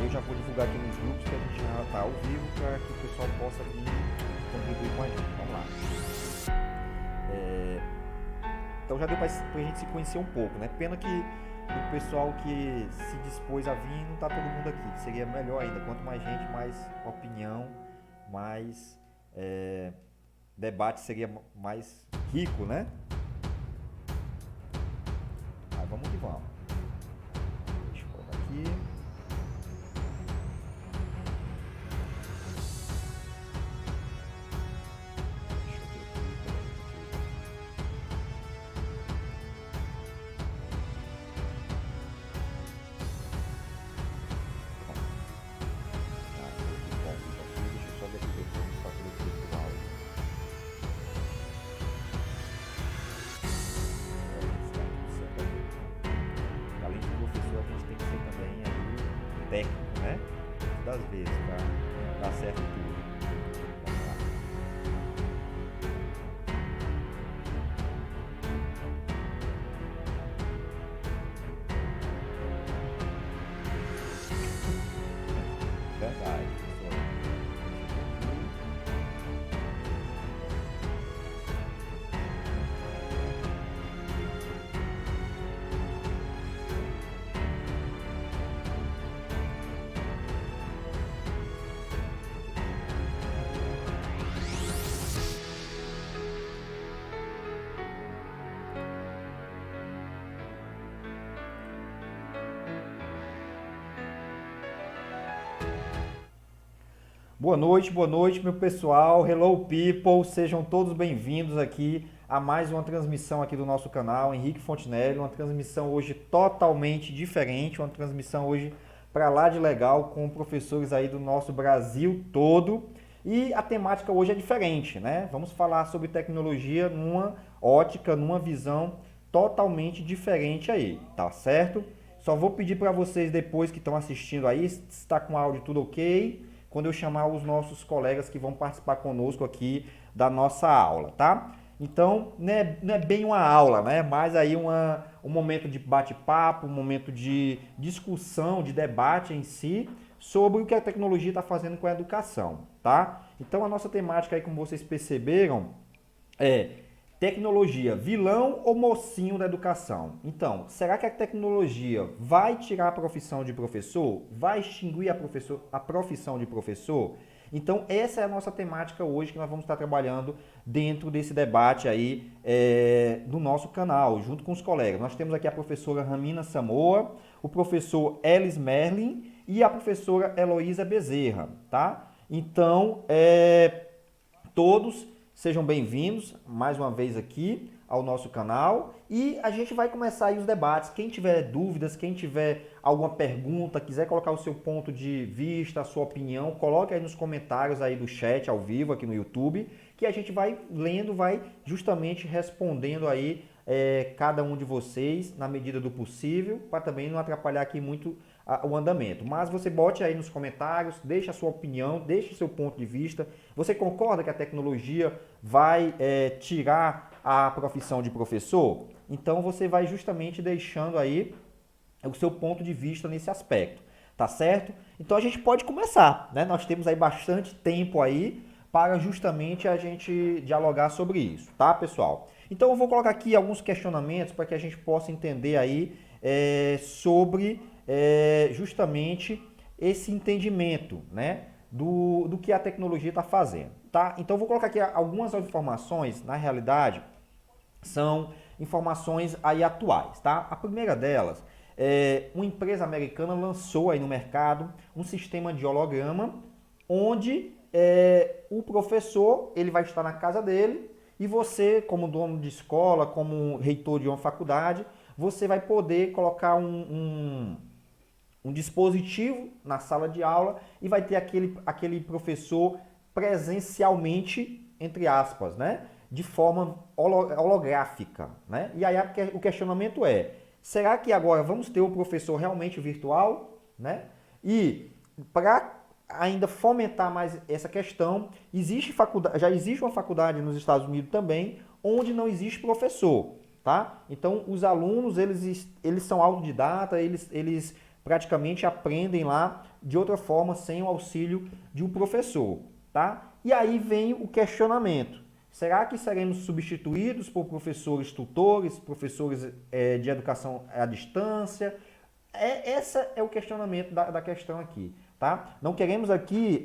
eu já vou divulgar aqui nos grupos que a gente já está ao vivo para que o pessoal possa vir contribuir com a gente. Vamos lá. Então já deu para a gente se conhecer um pouco, né? Pena que o pessoal que se dispôs a vir não está todo mundo aqui, que seria melhor ainda. Quanto mais gente, mais opinião, mais debate seria mais rico, né? Aí vamos que vamos. Deixa eu colocar aqui. Técnico, né? Das vezes, para dar certo tudo. Vamos lá. Verdade, pessoal. Boa noite, meu pessoal. Hello, people. Sejam todos bem-vindos aqui a mais uma transmissão aqui do nosso canal, Henrique Fontinelli. Uma transmissão hoje totalmente diferente, uma transmissão hoje para lá de legal, com professores aí do nosso Brasil todo. E a temática hoje é diferente, né? Vamos falar sobre tecnologia numa ótica, numa visão totalmente diferente aí, tá certo? Só vou pedir para vocês depois que estão assistindo aí, se está com o áudio tudo ok, quando eu chamar os nossos colegas que vão participar conosco aqui da nossa aula, tá? Então, não é bem uma aula, né? Mas aí um momento de bate-papo, um momento de discussão, de debate em si, sobre o que a tecnologia está fazendo com a educação, tá? Então, a nossa temática aí, como vocês perceberam, é tecnologia, vilão ou mocinho da educação? Então, será que a tecnologia vai tirar a profissão de professor? Vai extinguir a profissão de professor? Então, essa é a nossa temática hoje que nós vamos estar trabalhando dentro desse debate aí do nosso canal, junto com os colegas. Nós temos aqui a professora Ramina Samoa, o professor Elis Merlin e a professora Heloísa Bezerra, tá? Então, todos sejam bem-vindos mais uma vez aqui ao nosso canal e a gente vai começar aí os debates. Quem tiver dúvidas, quem tiver alguma pergunta, quiser colocar o seu ponto de vista, a sua opinião, coloque aí nos comentários aí do chat ao vivo aqui no YouTube, que a gente vai lendo, vai justamente respondendo aí cada um de vocês na medida do possível, para também não atrapalhar aqui muito o andamento. Mas você bote aí nos comentários, deixe a sua opinião, deixe o seu ponto de vista. Você concorda que a tecnologia vai tirar a profissão de professor? Então você vai justamente deixando aí o seu ponto de vista nesse aspecto, tá certo? Então a gente pode começar, né? Nós temos aí bastante tempo aí para justamente a gente dialogar sobre isso, tá, pessoal? Então eu vou colocar aqui alguns questionamentos para que a gente possa entender aí sobre justamente esse entendimento, né, do que a tecnologia está fazendo, tá? Então eu vou colocar aqui algumas informações, na realidade, são informações aí atuais, tá? A primeira delas uma empresa americana lançou aí no mercado um sistema de holograma onde o professor ele vai estar na casa dele e você, como dono de escola, como reitor de uma faculdade, você vai poder colocar um dispositivo na sala de aula e vai ter aquele professor presencialmente, entre aspas, né? De forma holográfica, né? E aí o questionamento é, será que agora vamos ter o professor realmente virtual, né? E para ainda fomentar mais essa questão, já existe uma faculdade nos Estados Unidos também, onde não existe professor, tá? Então os alunos eles são autodidatas, eles praticamente aprendem lá de outra forma, sem o auxílio de um professor, tá? E aí vem o questionamento. Será que seremos substituídos por professores tutores, professores de educação à distância? Esse é o questionamento da questão aqui, tá? Não queremos aqui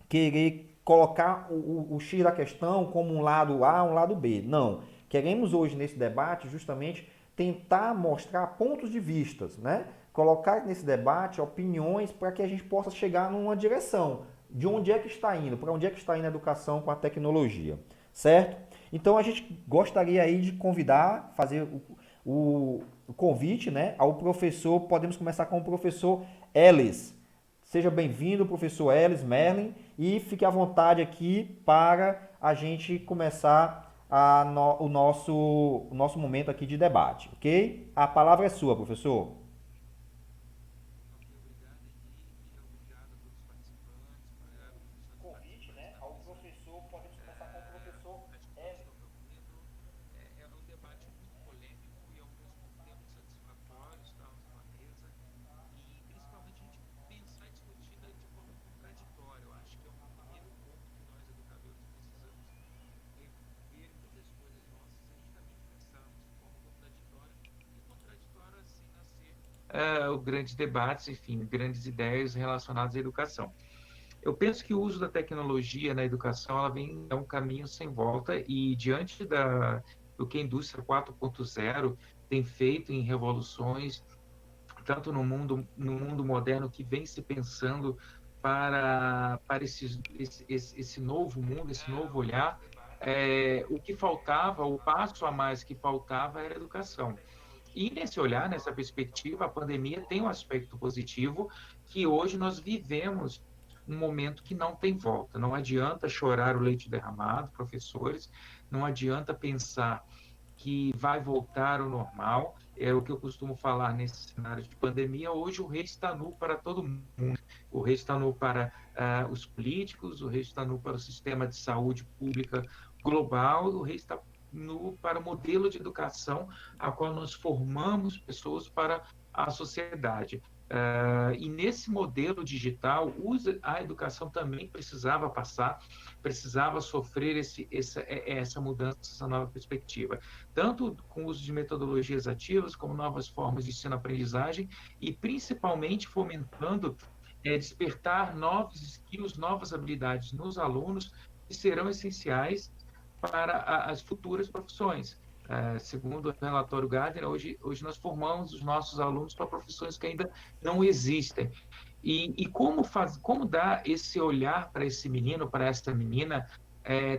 querer colocar o X da questão como um lado A, um lado B. Não. Queremos hoje nesse debate justamente tentar mostrar pontos de vistas, né? Colocar nesse debate opiniões para que a gente possa chegar numa direção de onde é que está indo, para onde é que está indo a educação com a tecnologia, certo? Então a gente gostaria aí de convidar, fazer o convite, né, ao professor. Podemos começar com o professor Ellis. Seja bem-vindo, professor Ellis Merlin, e fique à vontade aqui para a gente começar o nosso momento aqui de debate, ok? A palavra é sua, professor. Convite, né, ao professor. Podemos começar com o professor Ellis. O grandes debates, enfim, grandes ideias relacionadas à educação. Eu penso que o uso da tecnologia na educação ela vem é um caminho sem volta e diante do que a indústria 4.0 tem feito em revoluções, tanto no mundo moderno que vem se pensando para esse novo mundo, esse novo olhar, o que faltava, o passo a mais que faltava era a educação. E nesse olhar, nessa perspectiva, a pandemia tem um aspecto positivo que hoje nós vivemos um momento que não tem volta. Não adianta chorar o leite derramado, professores, não adianta pensar que vai voltar ao normal. É o que eu costumo falar nesse cenário de pandemia. Hoje o rei está nu para todo mundo. O rei está nu para os políticos, o rei está nu para o sistema de saúde pública global, o rei está nu para o modelo de educação a qual nós formamos pessoas para a sociedade. E nesse modelo digital, a educação também precisava passar, precisava sofrer essa mudança, essa nova perspectiva, tanto com o uso de metodologias ativas, como novas formas de ensino-aprendizagem, e principalmente fomentando despertar novos skills, novas habilidades nos alunos, que serão essenciais para as futuras profissões. Segundo o relatório Gardner, hoje nós formamos os nossos alunos para profissões que ainda não existem. E como dar esse olhar para esse menino, para essa menina,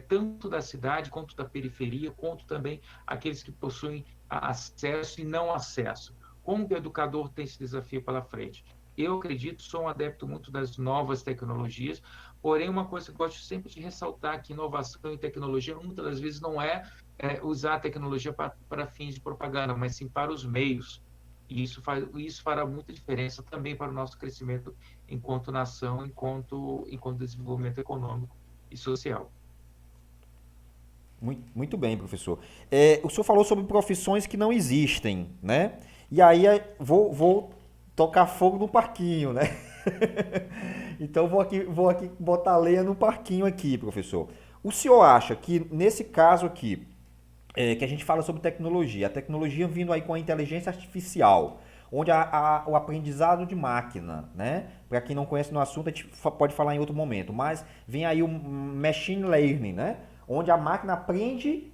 tanto da cidade quanto da periferia, quanto também aqueles que possuem acesso e não acesso. Como que o educador tem esse desafio pela frente? Eu acredito, sou um adepto muito das novas tecnologias, porém uma coisa que eu gosto sempre de ressaltar que inovação e tecnologia muitas das vezes não usar a tecnologia para fins de propaganda, mas sim para os meios. E isso fará muita diferença também para o nosso crescimento enquanto nação, enquanto desenvolvimento econômico e social. Muito bem, professor. O senhor falou sobre profissões que não existem, né? E aí vou tocar fogo no parquinho, né? Então vou aqui botar lenha no parquinho aqui, professor. O senhor acha que nesse caso aqui, que a gente fala sobre tecnologia, a tecnologia vindo aí com a inteligência artificial, onde o aprendizado de máquina, né? Para quem não conhece no assunto, a gente pode falar em outro momento, mas vem aí o machine learning, né? Onde a máquina aprende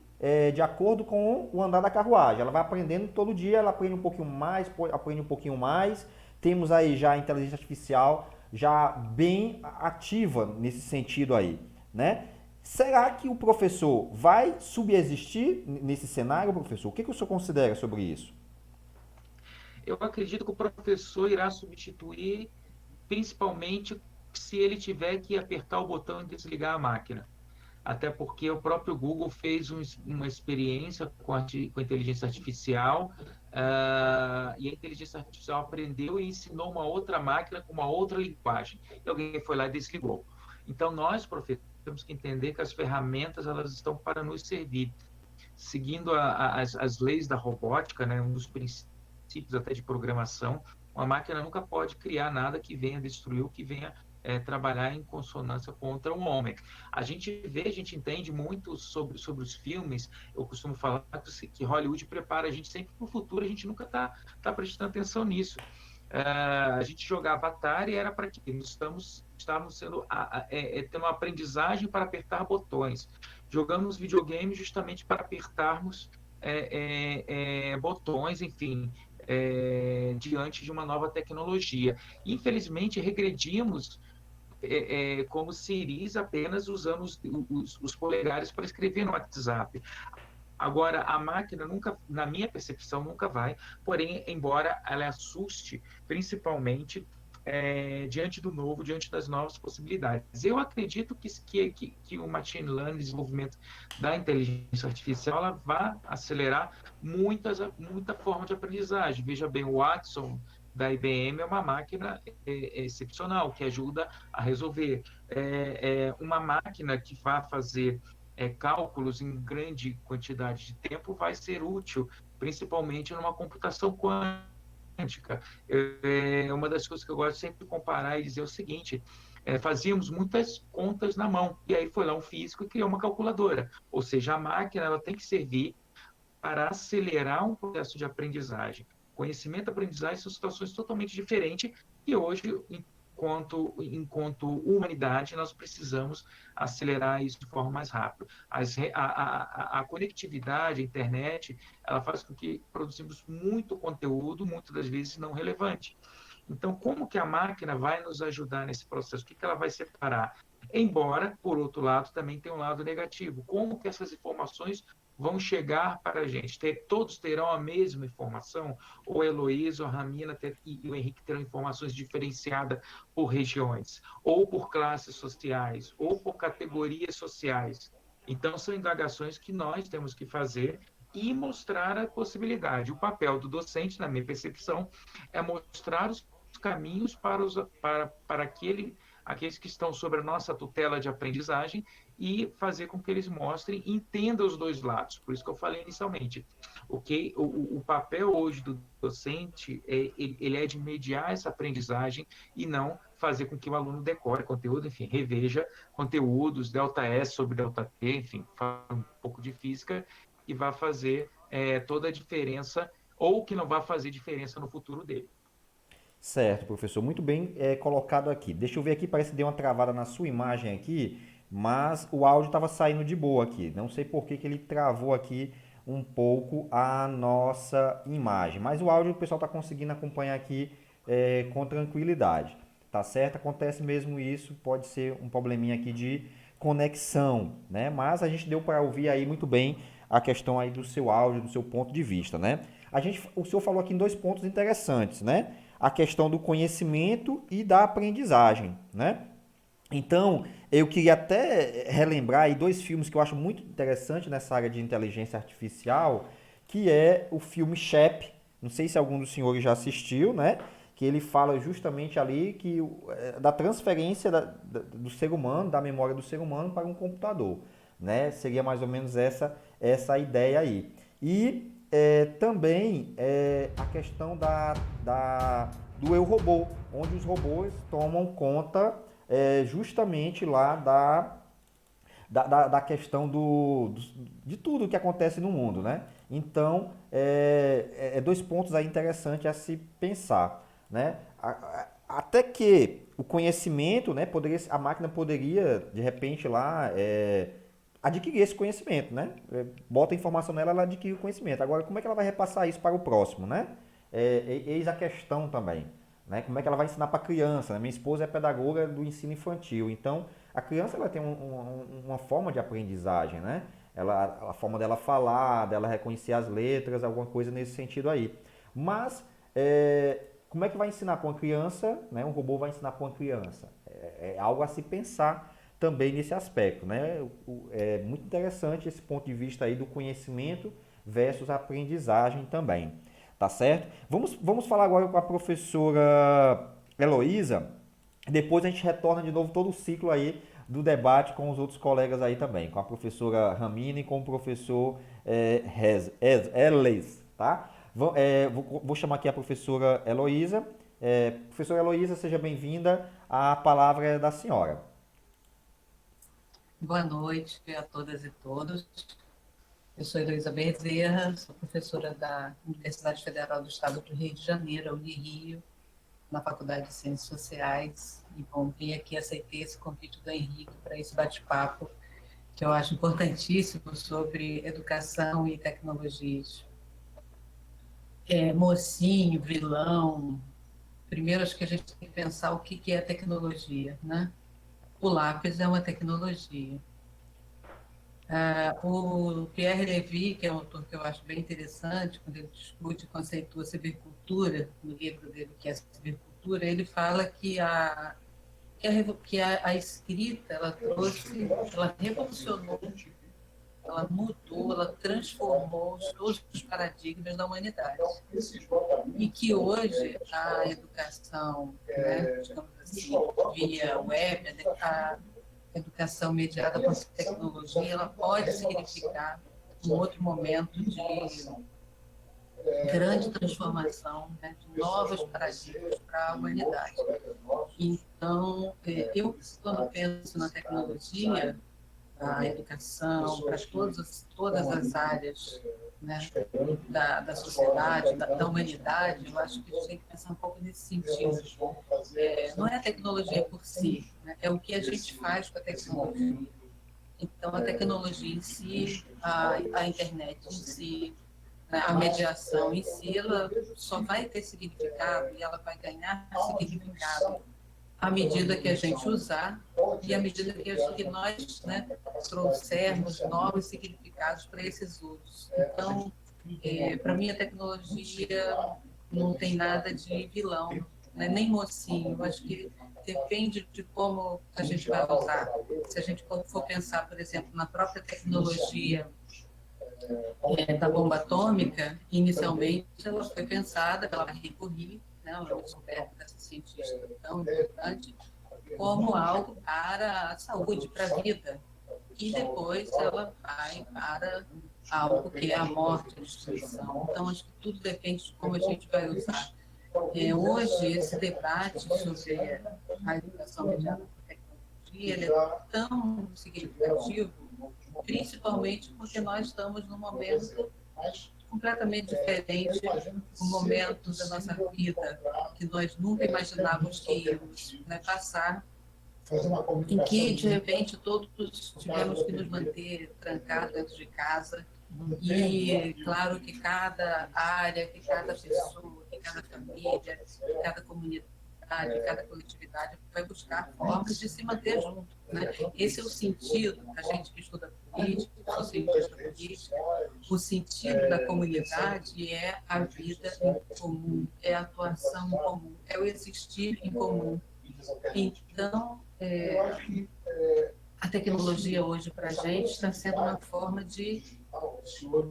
de acordo com o andar da carruagem. Ela vai aprendendo todo dia, ela aprende um pouquinho mais, aprende um pouquinho mais. Temos aí já a inteligência artificial já bem ativa nesse sentido aí, né? Será que o professor vai subexistir nesse cenário, professor? O que o senhor considera sobre isso? Eu acredito que o professor irá substituir, principalmente se ele tiver que apertar o botão e desligar a máquina. Até porque o próprio Google fez uma experiência com a inteligência artificial, e a inteligência artificial aprendeu e ensinou uma outra máquina com uma outra linguagem. E alguém foi lá e desligou. Então, nós, professores, temos que entender que as ferramentas elas estão para nos servir. Seguindo as leis da robótica, né, um dos princípios até de programação, Uma máquina nunca pode criar nada que venha destruir ou que venha trabalhar em consonância contra o homem. A gente vê, a gente entende muito sobre os filmes. Eu costumo falar que Hollywood prepara a gente sempre para o futuro, a gente nunca tá prestando atenção nisso. A gente jogava Atari era para quê? Estávamos tendo uma aprendizagem para apertar botões. Jogamos videogames justamente para apertarmos botões, enfim, diante de uma nova tecnologia. Infelizmente, regredimos como ciris apenas usando os polegares para escrever no WhatsApp. Agora, a máquina nunca, na minha percepção, nunca vai, porém, embora ela assuste, principalmente diante do novo, diante das novas possibilidades. Eu acredito que o machine learning, desenvolvimento da inteligência artificial, ela vai acelerar muita forma de aprendizagem. Veja bem, o Watson da IBM é uma máquina excepcional, que ajuda a resolver. Uma máquina que vai fazer cálculos em grande quantidade de tempo vai ser útil, principalmente numa computação quântica. Uma das coisas que eu gosto sempre de comparar e dizer o seguinte: fazíamos muitas contas na mão, e aí foi lá um físico e criou uma calculadora. Ou seja, a máquina ela tem que servir para acelerar um processo de aprendizagem. Conhecimento e aprendizagem são situações totalmente diferentes e hoje, enquanto humanidade, nós precisamos acelerar isso de forma mais rápida. A conectividade, a internet, ela faz com que produzimos muito conteúdo, muitas das vezes não relevante. Então, como que a máquina vai nos ajudar nesse processo? O que ela vai separar? Embora, por outro lado, também tem um lado negativo. Como que essas informações vão chegar para a gente? Todos terão a mesma informação? Ou a Heloísa, ou a Ramina e o Henrique terão informações diferenciadas por regiões? Ou por classes sociais? Ou por categorias sociais? Então, são indagações que nós temos que fazer e mostrar a possibilidade. O papel do docente, na minha percepção, é mostrar os caminhos para aqueles que estão sob a nossa tutela de aprendizagem e fazer com que eles mostrem, entendam os dois lados. Por isso que eu falei inicialmente. O papel hoje do docente, ele é de mediar essa aprendizagem e não fazer com que o aluno decore conteúdo, enfim, reveja conteúdos, delta S sobre delta T, enfim, fala um pouco de física e vai fazer toda a diferença ou que não vai fazer diferença no futuro dele. Certo, professor. Muito bem colocado aqui. Deixa eu ver aqui, parece que deu uma travada na sua imagem aqui, mas o áudio estava saindo de boa aqui. Não sei por que ele travou aqui um pouco a nossa imagem. Mas o áudio o pessoal está conseguindo acompanhar aqui com tranquilidade. Tá certo? Acontece mesmo isso, pode ser um probleminha aqui de conexão, né? Mas a gente deu para ouvir aí muito bem a questão aí do seu áudio, do seu ponto de vista, né? O senhor falou aqui em dois pontos interessantes, né? A questão do conhecimento e da aprendizagem, né? Então, eu queria até relembrar aí dois filmes que eu acho muito interessante nessa área de inteligência artificial, que é o filme Shep, não sei se algum dos senhores já assistiu, né? Que ele fala justamente ali da transferência do ser humano, da memória do ser humano para um computador, né? Seria mais ou menos essa ideia aí. E também a questão do eu robô, onde os robôs tomam conta justamente lá da questão de tudo que acontece no mundo, né? Então, dois pontos aí interessantes a se pensar, né? Até que o conhecimento, né, a máquina poderia, de repente, lá adquirir esse conhecimento, né? Bota a informação nela, ela adquire o conhecimento. Agora, como é que ela vai repassar isso para o próximo, né? Eis a questão também, né? Como é que ela vai ensinar para a criança, né? Minha esposa é pedagoga do ensino infantil, então a criança ela tem uma forma de aprendizagem, né? A forma dela falar, dela reconhecer as letras, alguma coisa nesse sentido aí. Mas como é que vai ensinar para uma criança, né? Um robô vai ensinar para uma criança? É algo a se pensar também nesse aspecto, né? É muito interessante esse ponto de vista aí do conhecimento versus a aprendizagem também, tá certo? Vamos falar agora com a professora Heloísa, depois a gente retorna de novo todo o ciclo aí do debate com os outros colegas aí também, com a professora Ramina e com o professor Elis, tá? Vou chamar aqui a professora Heloísa Professora Heloísa, seja bem-vinda. A palavra é da senhora. Boa noite a todas e todos. Eu sou Heloísa Bezerra, sou professora da Universidade Federal do Estado do Rio de Janeiro, a Unirio, na Faculdade de Ciências Sociais. E, bom, vim aqui, aceitei esse convite do Henrique para esse bate-papo, que eu acho importantíssimo, sobre educação e tecnologias. Mocinho, vilão. Primeiro, acho que a gente tem que pensar o que é tecnologia, né? O lápis é uma tecnologia. O Pierre Levy, que é um autor que eu acho bem interessante, quando ele discute e conceitua a cibercultura, no livro dele, que é a cibercultura, ele fala que a escrita, ela revolucionou, ela mudou, ela transformou todos os paradigmas da humanidade. E que hoje a educação, né, digamos assim, via web, a educação mediada por tecnologia, ela pode significar um outro momento de grande transformação, né, de novos paradigmas para a humanidade. Então, eu, quando penso na tecnologia, a educação, para todas as áreas, né, da sociedade, da humanidade, eu acho que a gente tem que pensar um pouco nesse sentido. Não é a tecnologia por si, né, é o que a gente faz com a tecnologia. Então, a tecnologia em si, a internet em si, a mediação em si, ela só vai ter significado e ela vai ganhar significado à medida que a gente usar e à medida que nós, né, trouxermos novos significados para esses usos. Então, para mim, a tecnologia não tem nada de vilão, né, nem mocinho. Eu acho que depende de como a gente vai usar. Se a gente for pensar, por exemplo, na própria tecnologia da bomba atômica, inicialmente ela foi pensada pela Marie Curie, né, uma descoberta dessa cientista tão importante, como algo para a saúde, para a vida. E depois ela vai para algo que é a morte, a destruição. Então, acho que tudo depende de como a gente vai usar. Hoje, esse debate sobre a educação mediada por tecnologia, ele é tão significativo, principalmente porque nós estamos num momento completamente diferente, um momento da nossa vida que nós nunca imaginávamos que íamos, né, passar, em que, de repente, todos tivemos que nos manter trancados dentro de casa. E, claro, que cada área, que cada pessoa, que cada família, que cada comunidade, cada coletividade vai buscar formas de se manter junto, né? Esse é o sentido da gente que estuda política, o sentido da política, o sentido da comunidade é a vida em comum, é a atuação em comum, é o existir em comum. Então, a tecnologia hoje para a gente está sendo uma forma de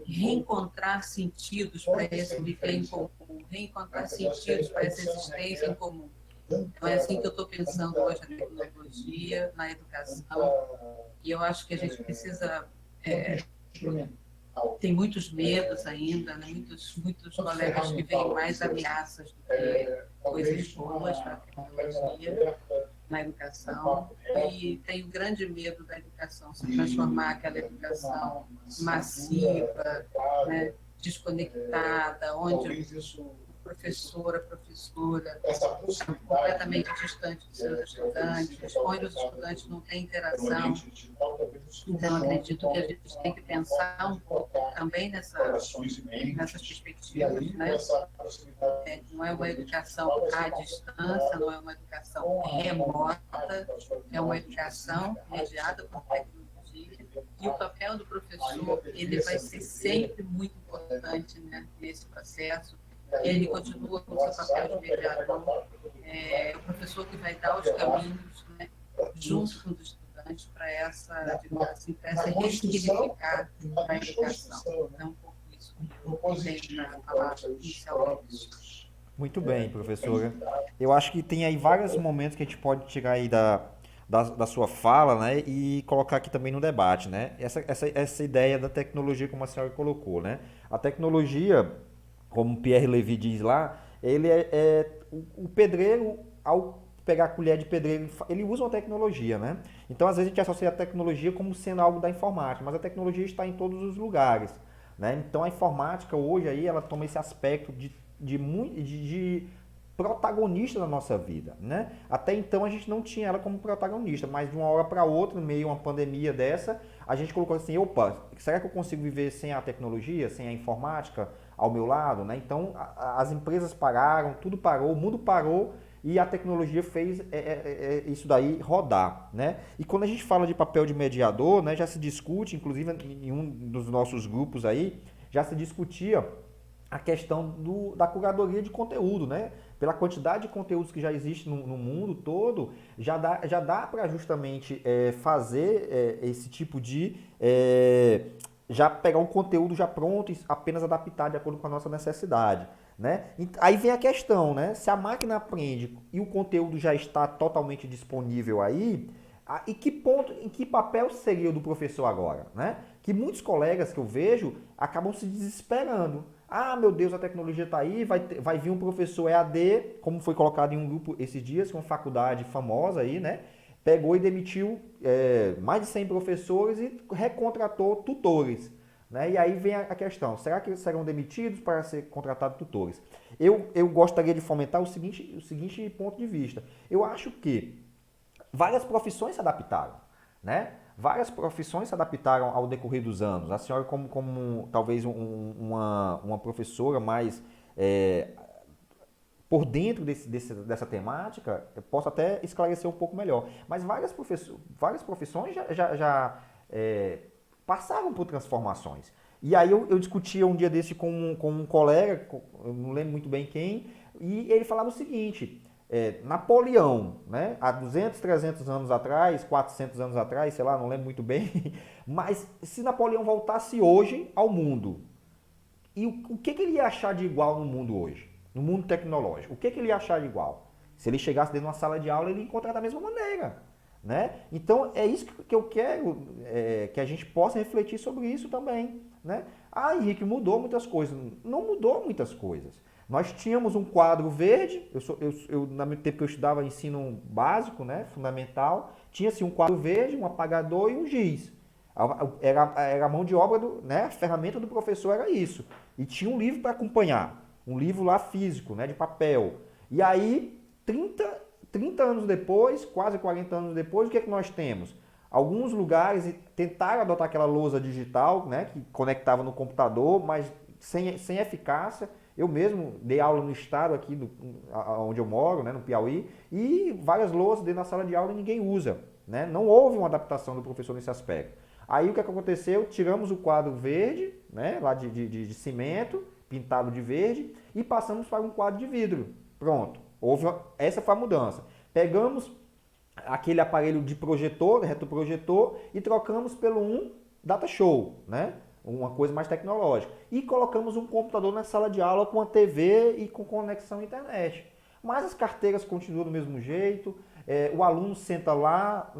reencontrar sentidos para esse viver em comum, reencontrar sentidos para essa existência em comum. Então, é assim que eu estou pensando hoje na tecnologia, na educação, e eu acho que a gente precisa... tem muitos medos ainda, né? muitos colegas que veem mais ameaças do que coisas boas para a tecnologia na educação, e tem o grande medo da educação se transformar aquela educação massiva, né, desconectada, onde o professor, a professora completamente distante dos seus estudantes, onde os estudantes não têm interação. Então, acredito que a gente tem que pensar um pouco também nessas perspectivas, né? Não é uma educação à distância, não é uma educação remota, é uma educação mediada por tecnologia, e o papel do professor, ele vai ser sempre muito importante, né, nesse processo. Ele continua com o seu papel de mediador, o professor que vai dar os caminhos, né, junto com os estudantes para essa, digamos assim, para essa ressignificar a educação. Então, um pouco isso que eu tenho para falar inicialmente. Muito bem, professora. Eu acho que tem aí vários momentos que a gente pode tirar aí da sua fala, né, e colocar aqui também no debate, né? Essa ideia da tecnologia, como a senhora colocou, né? A tecnologia, como Pierre Levy diz lá, ele é o pedreiro, ao pegar a colher de pedreiro, ele usa uma tecnologia, né? Então, às vezes, a gente associa a tecnologia como sendo algo da informática, mas a tecnologia está em todos os lugares, né? Então, a informática hoje aí, ela toma esse aspecto de protagonista da nossa vida, né? Até então a gente não tinha ela como protagonista, mas de uma hora para outra, no meio de uma pandemia dessa, a gente colocou assim, opa, será que eu consigo viver sem a tecnologia, sem a informática ao meu lado, né? Então as empresas pararam, tudo parou, o mundo parou e a tecnologia fez isso daí rodar, né? E quando a gente fala de papel de mediador, né, já se discute, inclusive em um dos nossos grupos aí, já se discutia a questão da curadoria de conteúdo, né? Pela quantidade de conteúdos que já existe no mundo todo, já dá para justamente fazer esse tipo de... já pegar um conteúdo já pronto e apenas adaptar de acordo com a nossa necessidade, né? Aí vem a questão, né? Se a máquina aprende e o conteúdo já está totalmente disponível aí, em que papel seria o do professor agora, né? Que muitos colegas que eu vejo acabam se desesperando. Ah, meu Deus, a tecnologia está aí, vai vir um professor EAD, como foi colocado em um grupo esses dias, com uma faculdade famosa aí, né? Pegou e demitiu mais de 100 professores e recontratou tutores, né? E aí vem a questão, será que eles serão demitidos para ser contratados tutores? Eu gostaria de fomentar o seguinte ponto de vista. Eu acho que várias profissões se adaptaram, né? Várias profissões se adaptaram ao decorrer dos anos. A senhora, como talvez uma professora mais por dentro dessa temática, possa até esclarecer um pouco melhor. Mas várias profissões já passaram por transformações. E aí eu discutia um dia desse com um colega, eu não lembro muito bem quem, e ele falava o seguinte... Napoleão, né? Há 200, 300 anos atrás, 400 anos atrás, sei lá, não lembro muito bem, mas se Napoleão voltasse hoje ao mundo, e o que ele ia achar de igual no mundo hoje? No mundo tecnológico, o que ele ia achar de igual? Se ele chegasse dentro de uma sala de aula, ele ia encontrar da mesma maneira, né? Então, é isso que eu quero, que a gente possa refletir sobre isso também, né? Ah, Henrique, mudou muitas coisas. Não mudou muitas coisas. Nós tínhamos um quadro verde, no meu tempo que eu estudava ensino básico, né, fundamental, tinha-se um quadro verde, um apagador e um giz. Era a mão de obra, né, a ferramenta do professor era isso. E tinha um livro para acompanhar, um livro lá físico, né, de papel. E aí, 30 anos depois, quase 40 anos depois, o que é que nós temos? Alguns lugares tentaram adotar aquela lousa digital, né, que conectava no computador, mas sem eficácia. Eu mesmo dei aula no estado aqui onde eu moro, né, no Piauí, e várias lousas dentro da sala de aula e ninguém usa, né? Não houve uma adaptação do professor nesse aspecto. Aí o que aconteceu? Tiramos o quadro verde, né, lá de cimento, pintado de verde, e passamos para um quadro de vidro. Pronto. Essa foi a mudança. Pegamos aquele aparelho de projetor, retroprojetor, e trocamos pelo um data show, né? Uma coisa mais tecnológica. E colocamos um computador na sala de aula com a TV e com conexão à internet. Mas as carteiras continuam do mesmo jeito, o aluno senta lá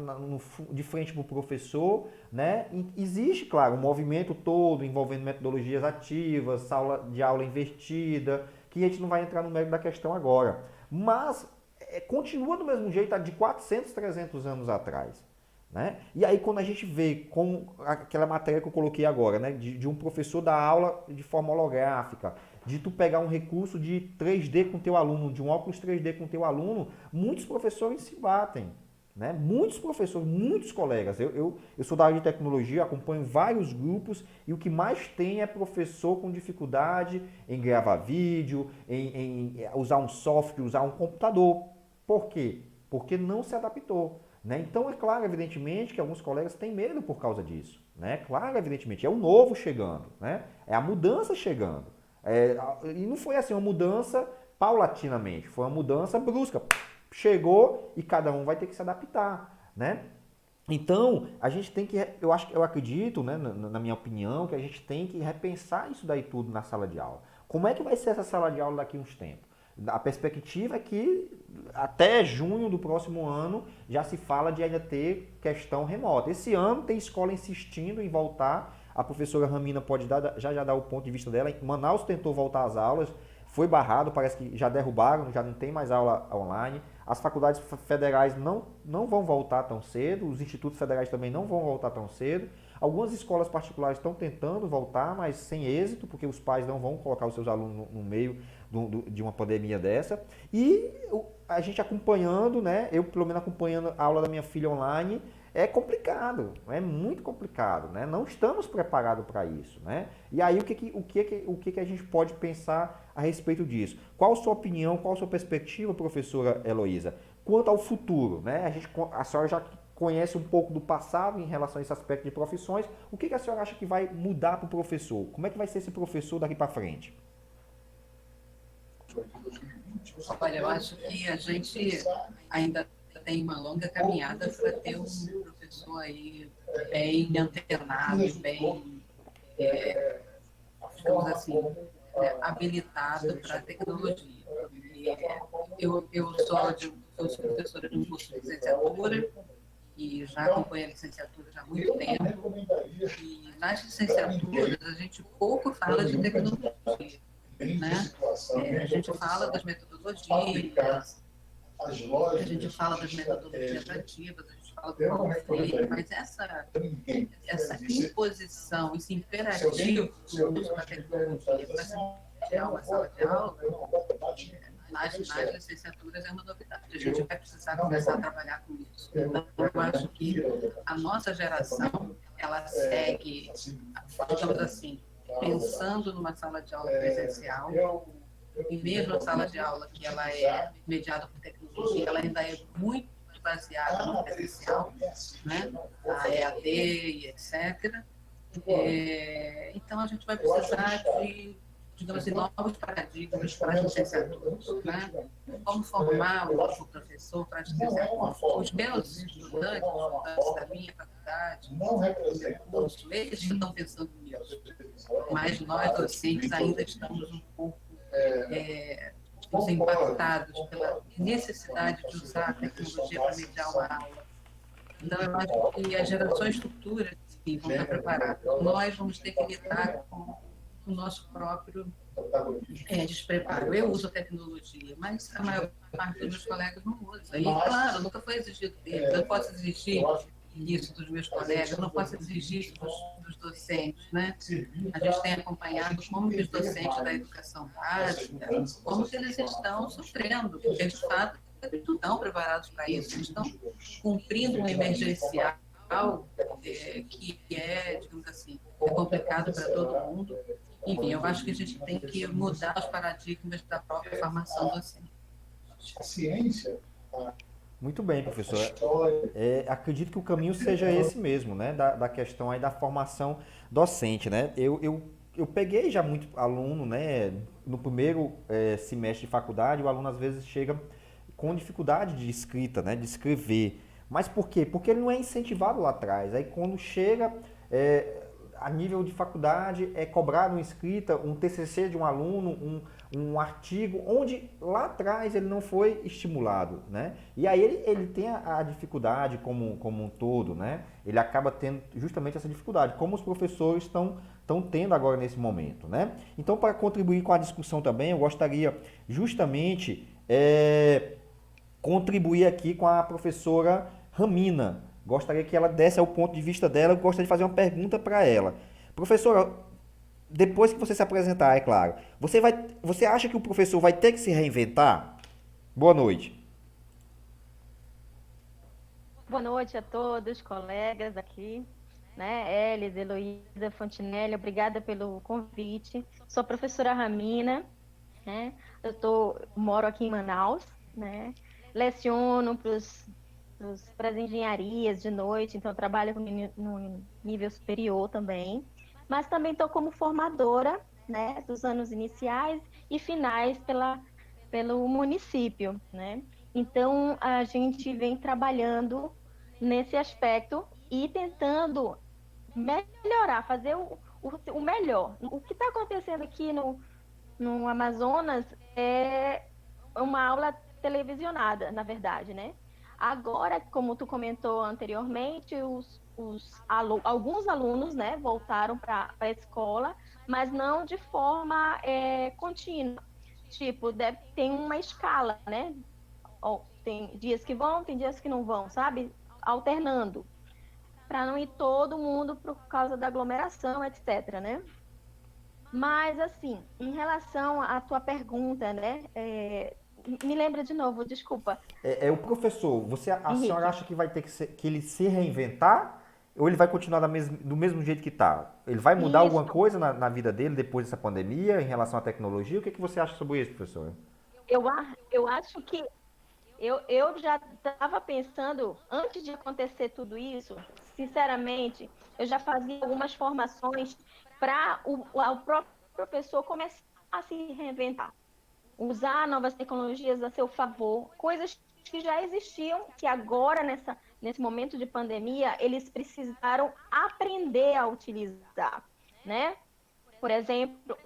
de frente para o professor, né? E existe, claro, um movimento todo envolvendo metodologias ativas, sala de aula invertida, que a gente não vai entrar no mérito da questão agora. Mas continua do mesmo jeito de 400, 300 anos atrás. Né? E aí quando a gente vê com aquela matéria que eu coloquei agora, né? de um professor dar aula de forma holográfica, de tu pegar um recurso de 3D com teu aluno, de um óculos 3D com teu aluno, muitos professores se batem. Né? Muitos professores, muitos colegas. Eu sou da área de tecnologia, acompanho vários grupos e o que mais tem é professor com dificuldade em gravar vídeo, em usar um software, usar um computador. Por quê? Porque não se adaptou. Né? Então, é claro, evidentemente, que alguns colegas têm medo por causa disso. Né? Claro, evidentemente, é o novo chegando, né? É a mudança chegando. E não foi assim uma mudança paulatinamente, foi uma mudança brusca. Chegou e cada um vai ter que se adaptar. Né? Então, a gente tem que, eu acredito, né, na minha opinião, que a gente tem que repensar isso daí tudo na sala de aula. Como é que vai ser essa sala de aula daqui a uns tempos? A perspectiva é que até junho do próximo ano já se fala de ainda ter questão remota. Esse ano tem escola insistindo em voltar. A professora Ramina pode já dar o ponto de vista dela. Manaus tentou voltar às aulas, foi barrado, parece que já derrubaram, já não tem mais aula online. As faculdades federais não vão voltar tão cedo, os institutos federais também não vão voltar tão cedo. Algumas escolas particulares estão tentando voltar, mas sem êxito, porque os pais não vão colocar os seus alunos no meio de uma pandemia dessa. E a gente acompanhando, né? Eu pelo menos acompanhando a aula da minha filha online, é complicado, é muito complicado, né? Não estamos preparados para isso, né? E aí o que a gente pode pensar a respeito disso? Qual a sua opinião, qual a sua perspectiva, professora Heloísa, quanto ao futuro, né? A senhora já conhece um pouco do passado em relação a esse aspecto de profissões. O que a senhora acha que vai mudar para o professor? Como é que vai ser esse professor daqui para frente? Olha, eu acho que a gente ainda tem uma longa caminhada para ter um professor aí bem antenado, bem, digamos assim, habilitado para a tecnologia. Eu sou professora de um curso de licenciatura e já acompanho a licenciatura já há muito tempo. E nas licenciaturas a gente pouco fala de tecnologia, né? A gente fala das metodologias, a gente fala das metodologias ativas, a gente fala do conflito, mas essa imposição, esse imperativo do uso da tecnologia para se criar uma sala de aula, nas licenciaturas é uma novidade. A gente vai precisar começar a trabalhar com isso. Então, eu acho que a nossa geração, ela segue, digamos assim, pensando numa sala de aula presencial, e mesmo a sala de aula que ela é mediada por tecnologia, ela ainda é muito baseada no presencial, né? A EAD e etc. Então, a gente vai precisar de, digamos assim, novos paradigmas para as licenciaturas, né? Como formar o professor para as licenciaturas. Os meus estudantes, da minha faculdade, eles estão pensando nisso, mas nós, docentes, ainda estamos um pouco impactados pela necessidade de usar a tecnologia para mediar uma aula. Então, eu acho que as gerações futuras sim, vão estar preparadas. Nós vamos ter que lidar com o nosso próprio despreparo. Eu uso a tecnologia, mas a maior parte dos meus colegas não usa. E, claro, nunca foi exigido deles. Eu não posso exigir isso dos meus colegas, eu não posso exigir isso dos docentes, né? A gente tem acompanhado como que os docentes da educação básica, como que eles estão sofrendo, porque, de fato, eles não estão preparados para isso, eles estão cumprindo um emergencial que digamos assim, é complicado para todo mundo. Enfim, eu acho que a gente tem que mudar os paradigmas da própria formação docente. A ciência... Muito bem, professor. Acredito que o caminho seja esse mesmo, né? Da questão aí da formação docente, né? Eu peguei já muito aluno, né? No primeiro semestre de faculdade, o aluno às vezes chega com dificuldade de escrita, né? De escrever. Mas por quê? Porque ele não é incentivado lá atrás. Aí quando chega a nível de faculdade, é cobrado uma escrita, um TCC de um aluno, um artigo, onde lá atrás ele não foi estimulado, né? E aí ele tem a dificuldade como um todo, né? Ele acaba tendo justamente essa dificuldade, como os professores estão tendo agora nesse momento, né? Então, para contribuir com a discussão também, eu gostaria justamente contribuir aqui com a professora Ramina. Gostaria que ela desse o ponto de vista dela. Eu gostaria de fazer uma pergunta para ela. Professora, depois que você se apresentar, é claro, você acha que o professor vai ter que se reinventar? Boa noite. Boa noite a todos, colegas aqui, né? Elis, Heloísa, Fontinelli, obrigada pelo convite. Sou a professora Ramina, né? Moro aqui em Manaus, né? Leciono para as engenharias de noite, então eu trabalho no nível superior também, mas também estou como formadora, né, dos anos iniciais e finais pelo município, né? Então a gente vem trabalhando nesse aspecto e tentando melhorar, fazer o melhor. O que está acontecendo aqui no Amazonas é uma aula televisionada, na verdade, né? Agora, como tu comentou anteriormente, alguns alunos, né, voltaram para a escola, mas não de forma contínua. tipo, tem uma escala, né? Tem dias que vão, tem dias que não vão, sabe? Alternando, para não ir todo mundo por causa da aglomeração, etc, né? Mas, assim, em relação à tua pergunta, né? Me lembra de novo, desculpa, O professor, a senhora Henrique. acha que vai ter que ele se reinventar? Ou ele vai continuar do mesmo jeito que está? Ele vai mudar alguma Isso, coisa na vida dele depois dessa pandemia em relação à tecnologia? O que você acha sobre isso, professor? eu acho que eu já estava pensando, antes de acontecer tudo isso, sinceramente, eu já fazia algumas formações para o próprio professor começar a se reinventar, usar novas tecnologias a seu favor, coisas que já existiam, que agora, nesse momento de pandemia, eles precisaram aprender a utilizar, né? Por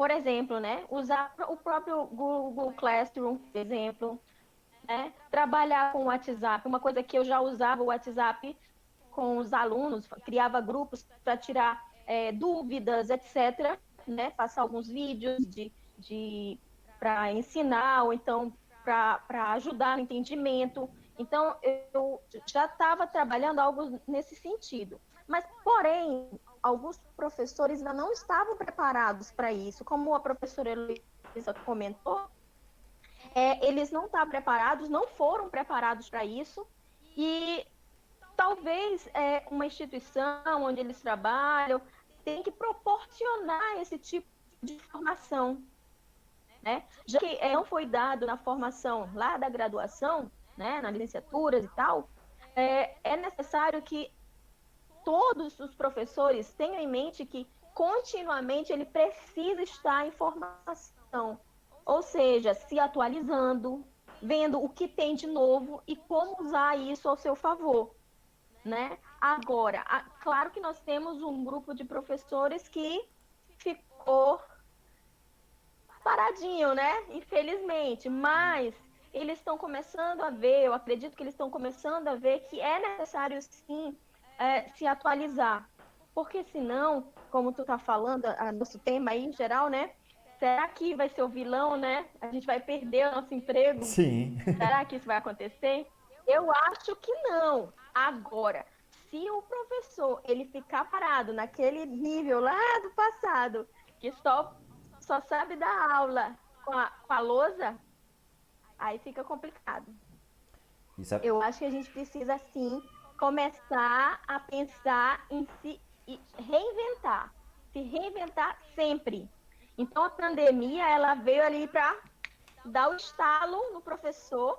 exemplo, né? Usar o próprio Google Classroom, por exemplo, né? Trabalhar com o WhatsApp, uma coisa que eu já usava o WhatsApp com os alunos, criava grupos para tirar dúvidas, etc., né? Passar alguns vídeos para ensinar, ou então para ajudar no entendimento. Então, eu já estava trabalhando algo nesse sentido. Mas, porém, alguns professores ainda não estavam preparados para isso. Como a professora Heloísa comentou, eles não estavam preparados, não foram preparados para isso, e talvez uma instituição onde eles trabalham tem que proporcionar esse tipo de formação, né? Já que não foi dado na formação lá da graduação, né, nas licenciaturas e tal, é necessário que todos os professores tenham em mente que continuamente ele precisa estar em formação, ou seja, se atualizando, vendo o que tem de novo e como usar isso ao seu favor, né? Agora, claro que nós temos um grupo de professores que ficou paradinho, né? Infelizmente, mas eles estão começando a ver, eu acredito que eles estão começando a ver que é necessário sim se atualizar, porque senão, como tu tá falando, nosso tema aí em geral, né? Será que vai ser o vilão, né? A gente vai perder o nosso emprego? Sim. Será que isso vai acontecer? Eu acho que não. Agora, se o professor ele ficar parado naquele nível lá do passado, que só sabe dar aula com a lousa, aí fica complicado. Isso é, Eu acho que a gente precisa, sim, começar a pensar em se reinventar sempre. Então, a pandemia, ela veio ali para dar o estalo no professor.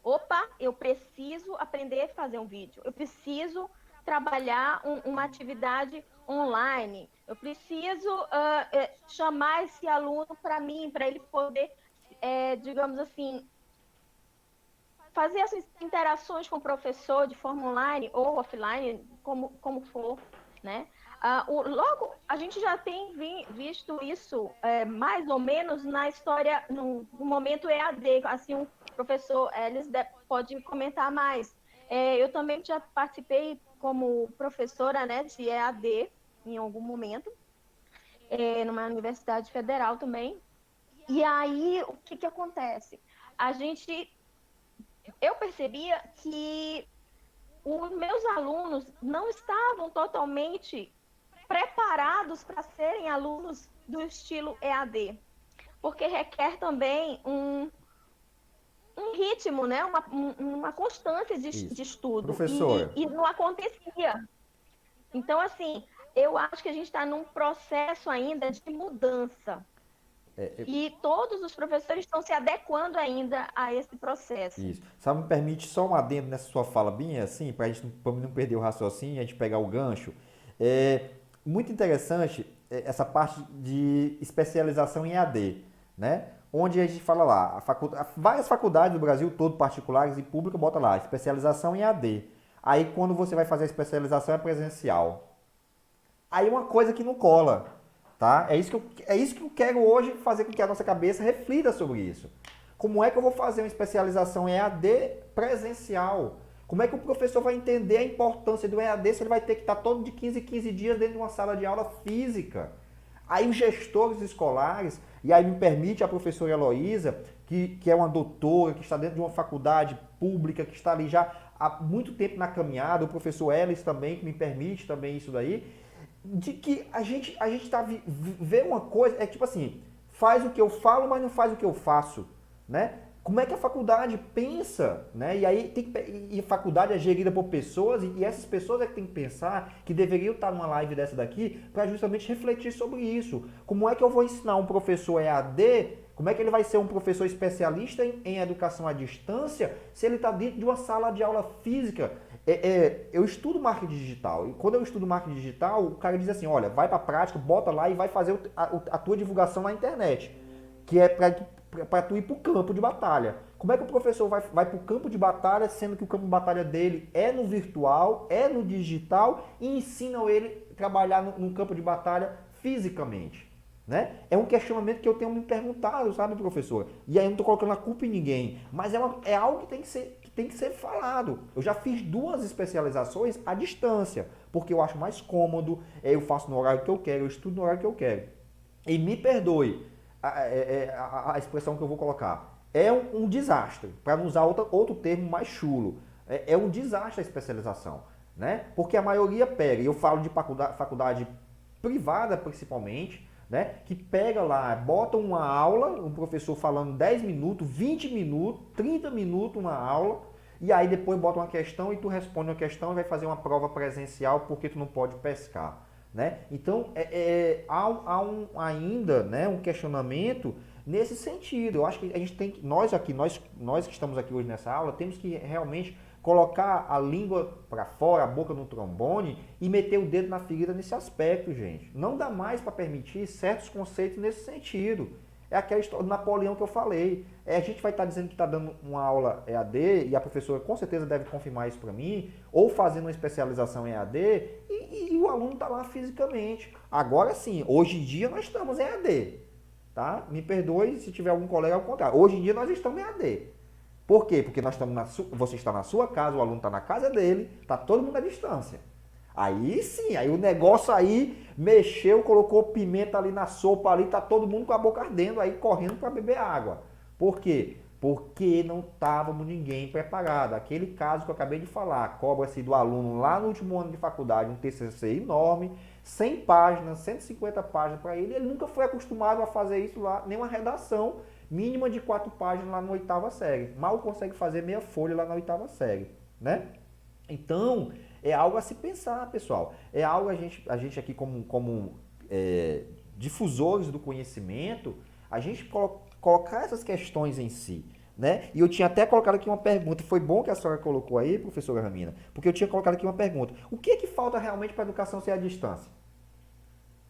Opa, eu preciso aprender a fazer um vídeo. Eu preciso trabalhar uma atividade online. Eu preciso chamar esse aluno para mim, para ele poder, digamos assim, fazer essas interações com o professor de forma online ou offline, como for, né? Logo, a gente já tem visto isso mais ou menos na história, no momento EAD, assim, o professor Elis pode comentar mais. Eu também já participei como professora, né, de EAD em algum momento, numa universidade federal também. E aí, o que acontece? Eu percebia que os meus alunos não estavam totalmente preparados para serem alunos do estilo EAD, porque requer também um ritmo, né? uma constância de isso. estudo, Professora, e não acontecia. Então, assim, eu acho que a gente está num processo ainda de mudança, e todos os professores estão se adequando ainda a esse processo. isso. Só me permite só um adendo nessa sua fala bem assim, para a gente não perder o raciocínio, a gente pegar o gancho. É muito interessante essa parte de especialização em AD, né? Onde a gente fala lá, várias faculdades do Brasil todo, particulares e públicas, bota lá, especialização em AD. Aí quando você vai fazer a especialização é presencial. Aí uma coisa que não cola, tá? É isso que eu quero hoje fazer com que a nossa cabeça reflita sobre isso. Como é que eu vou fazer uma especialização em EAD presencial? Como é que o professor vai entender a importância do EAD se ele vai ter que estar todo de 15 em 15 dias dentro de uma sala de aula física? Aí os gestores escolares, E aí me permite a professora Heloísa, que é uma doutora, que está dentro de uma faculdade pública, que está ali já há muito tempo na caminhada, o professor Ellis também, que me permite também isso daí, de que a gente vê uma coisa, é tipo assim, faz o que eu falo, mas não faz o que eu faço, né? Como é que a faculdade pensa, né? E aí e a faculdade é gerida por pessoas e essas pessoas é que tem que pensar que deveriam estar numa live dessa daqui para justamente refletir sobre isso. Como é que eu vou ensinar um professor EAD? Como é que ele vai ser um professor especialista em educação à distância se ele está dentro de uma sala de aula física? Eu estudo marketing digital e quando eu estudo marketing digital, o cara diz assim, olha, vai para a prática, bota lá e vai fazer a tua divulgação na internet, que é para tu ir para o campo de batalha. Como é que o professor vai para o campo de batalha, sendo que o campo de batalha dele é no virtual, é no digital, e ensinam ele a trabalhar no campo de batalha fisicamente? Né? É um questionamento que eu tenho me perguntado, sabe, professor? E aí eu não estou colocando a culpa em ninguém, mas é algo que tem que ser falado. Eu já fiz 2 especializações à distância, porque eu acho mais cômodo, eu faço no horário que eu quero, eu estudo no horário que eu quero. E me perdoe a expressão que eu vou colocar. É um desastre, para não usar outro termo mais chulo. É um desastre a especialização, né? Porque a maioria pega, e eu falo de faculdade privada principalmente, né? Que pega lá, bota uma aula, um professor falando 10 minutos, 20 minutos, 30 minutos uma aula, e aí depois bota uma questão e tu responde uma questão e vai fazer uma prova presencial porque tu não pode pescar. Né? Então, há ainda, né, um questionamento nesse sentido. Eu acho que a gente tem que, nós que estamos aqui hoje nessa aula, temos que realmente colocar a língua para fora, a boca no trombone e meter o dedo na ferida nesse aspecto, gente. Não dá mais para permitir certos conceitos nesse sentido. É aquela história do Napoleão que eu falei. A gente vai estar dizendo que está dando uma aula EAD, e a professora com certeza deve confirmar isso para mim, ou fazendo uma especialização em EAD, e o aluno está lá fisicamente. Agora sim, hoje em dia nós estamos em EAD. Tá? Me perdoe se tiver algum colega ao contrário. Hoje em dia nós estamos em EAD. Por quê? Porque nós estamos você está na sua casa, o aluno está na casa dele, está todo mundo à distância. Aí sim, aí o negócio aí mexeu, colocou pimenta ali na sopa ali, tá todo mundo com a boca ardendo aí, correndo para beber água. Por quê? Porque não estávamos ninguém preparado. Aquele caso que eu acabei de falar, cobra-se do aluno lá no último ano de faculdade, um TCC enorme, 100 páginas, 150 páginas para ele, ele nunca foi acostumado a fazer isso lá, nem uma redação mínima de 4 páginas lá na 8ª série. Mal consegue fazer meia folha lá na 8ª série, né? Então, é algo a se pensar, pessoal. É algo a gente aqui como difusores do conhecimento, a gente colocar essas questões em si, né? E eu tinha até colocado aqui uma pergunta. Foi bom que a senhora colocou aí, professora Ramina, porque eu tinha colocado aqui uma pergunta. O que é que falta realmente para a educação ser à distância?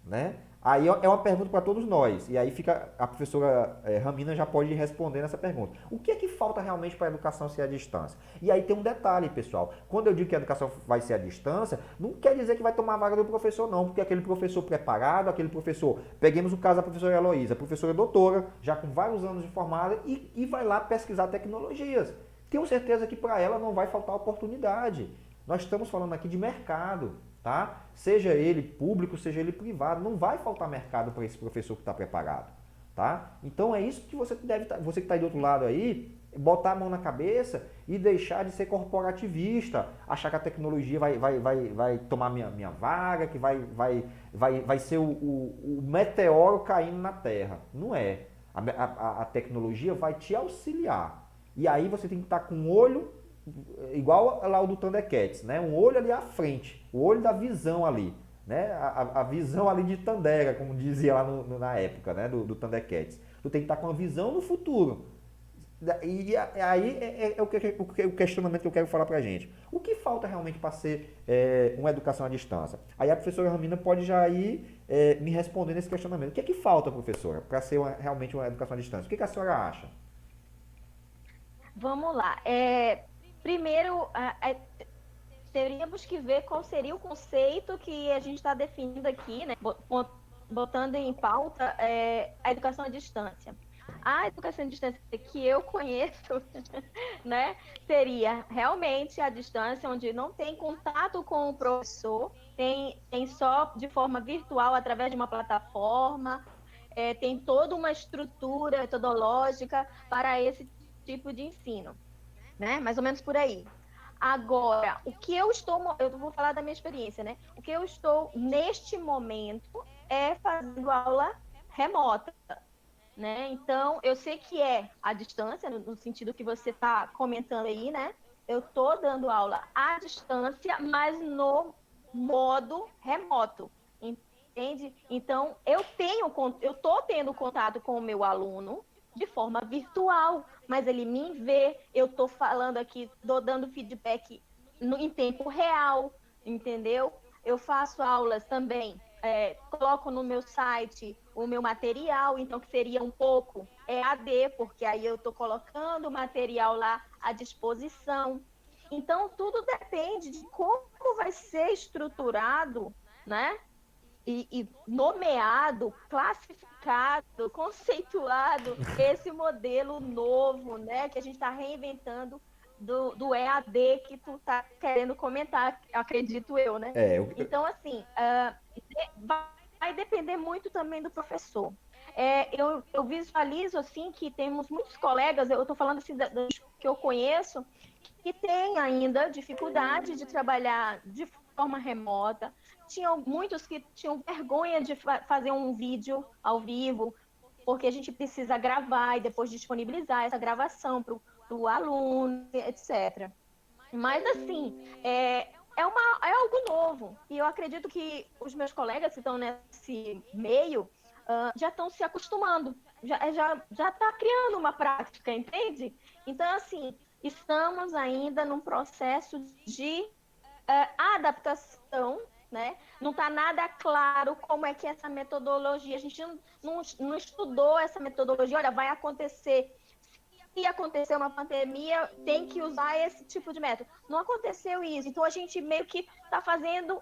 Né? Aí é uma pergunta para todos nós. E aí fica a professora Ramina já pode responder nessa pergunta. O que é que falta realmente para a educação ser à distância? E aí tem um detalhe, pessoal. Quando eu digo que a educação vai ser à distância, não quer dizer que vai tomar a vaga do professor, não. Porque aquele professor preparado, aquele professor... Peguemos o caso da professora Heloísa, professora doutora, já com vários anos de formada, e vai lá pesquisar tecnologias. Tenho certeza que para ela não vai faltar oportunidade. Nós estamos falando aqui de mercado. Tá? Seja ele público, seja ele privado, não vai faltar mercado para esse professor que está preparado. Tá? Então é isso que você deve, você que está aí do outro lado aí, botar a mão na cabeça e deixar de ser corporativista, achar que a tecnologia vai tomar minha vaga, que vai ser o meteoro caindo na Terra. Não é. A tecnologia vai te auxiliar. E aí você tem que estar com o olho igual lá o do Thundercats, né? Um olho ali à frente, o olho da visão ali, né? A visão ali de Tandera, como dizia lá na época, né? Do Thundercats. Tu tem que estar com a visão no futuro. E aí é o questionamento que eu quero falar pra gente. O que falta realmente para ser uma educação à distância? Aí a professora Ramina pode já ir me responder nesse questionamento. O que é que falta, professora, para ser realmente uma educação à distância? O que a senhora acha? Vamos lá. Primeiro, teríamos que ver qual seria o conceito que a gente está definindo aqui, né? Botando em pauta a educação à distância. A educação à distância que eu conheço, né, seria realmente a distância onde não tem contato com o professor, tem só de forma virtual, através de uma plataforma, tem toda uma estrutura metodológica para esse tipo de ensino, né? Mais ou menos por aí. Agora, eu vou falar da minha experiência, né? O que eu estou neste momento é fazendo aula remota, né? Então, eu sei que é à distância, no sentido que você está comentando aí, né? Eu estou dando aula à distância, mas no modo remoto, entende? Então, eu estou tendo contato com o meu aluno de forma virtual, mas ele me vê, eu estou falando aqui, estou dando feedback em tempo real, entendeu? Eu faço aulas também, coloco no meu site o meu material, então que seria um pouco EAD, porque aí eu estou colocando o material lá à disposição. Então, tudo depende de como vai ser estruturado, né? E nomeado, classificado, conceituado esse modelo novo, né, que a gente está reinventando do EAD que tu está querendo comentar, acredito eu, né? Então, assim, vai depender muito também do professor. Eu visualizo, assim, que temos muitos colegas, eu estou falando assim, dos que eu conheço, que têm ainda dificuldade de trabalhar de forma remota. Tinham muitos que tinham vergonha de fazer um vídeo ao vivo, porque a gente precisa gravar e depois disponibilizar essa gravação para o aluno, etc. Mas, assim, é algo novo. E eu acredito que os meus colegas que estão nesse meio já estão se acostumando, já está criando uma prática, entende? Então, assim, estamos ainda num processo de adaptação, né? Não está nada claro como é que essa metodologia, a gente não estudou essa metodologia, olha, vai acontecer. Se acontecer uma pandemia, tem que usar esse tipo de método. Não aconteceu isso, então a gente meio que está fazendo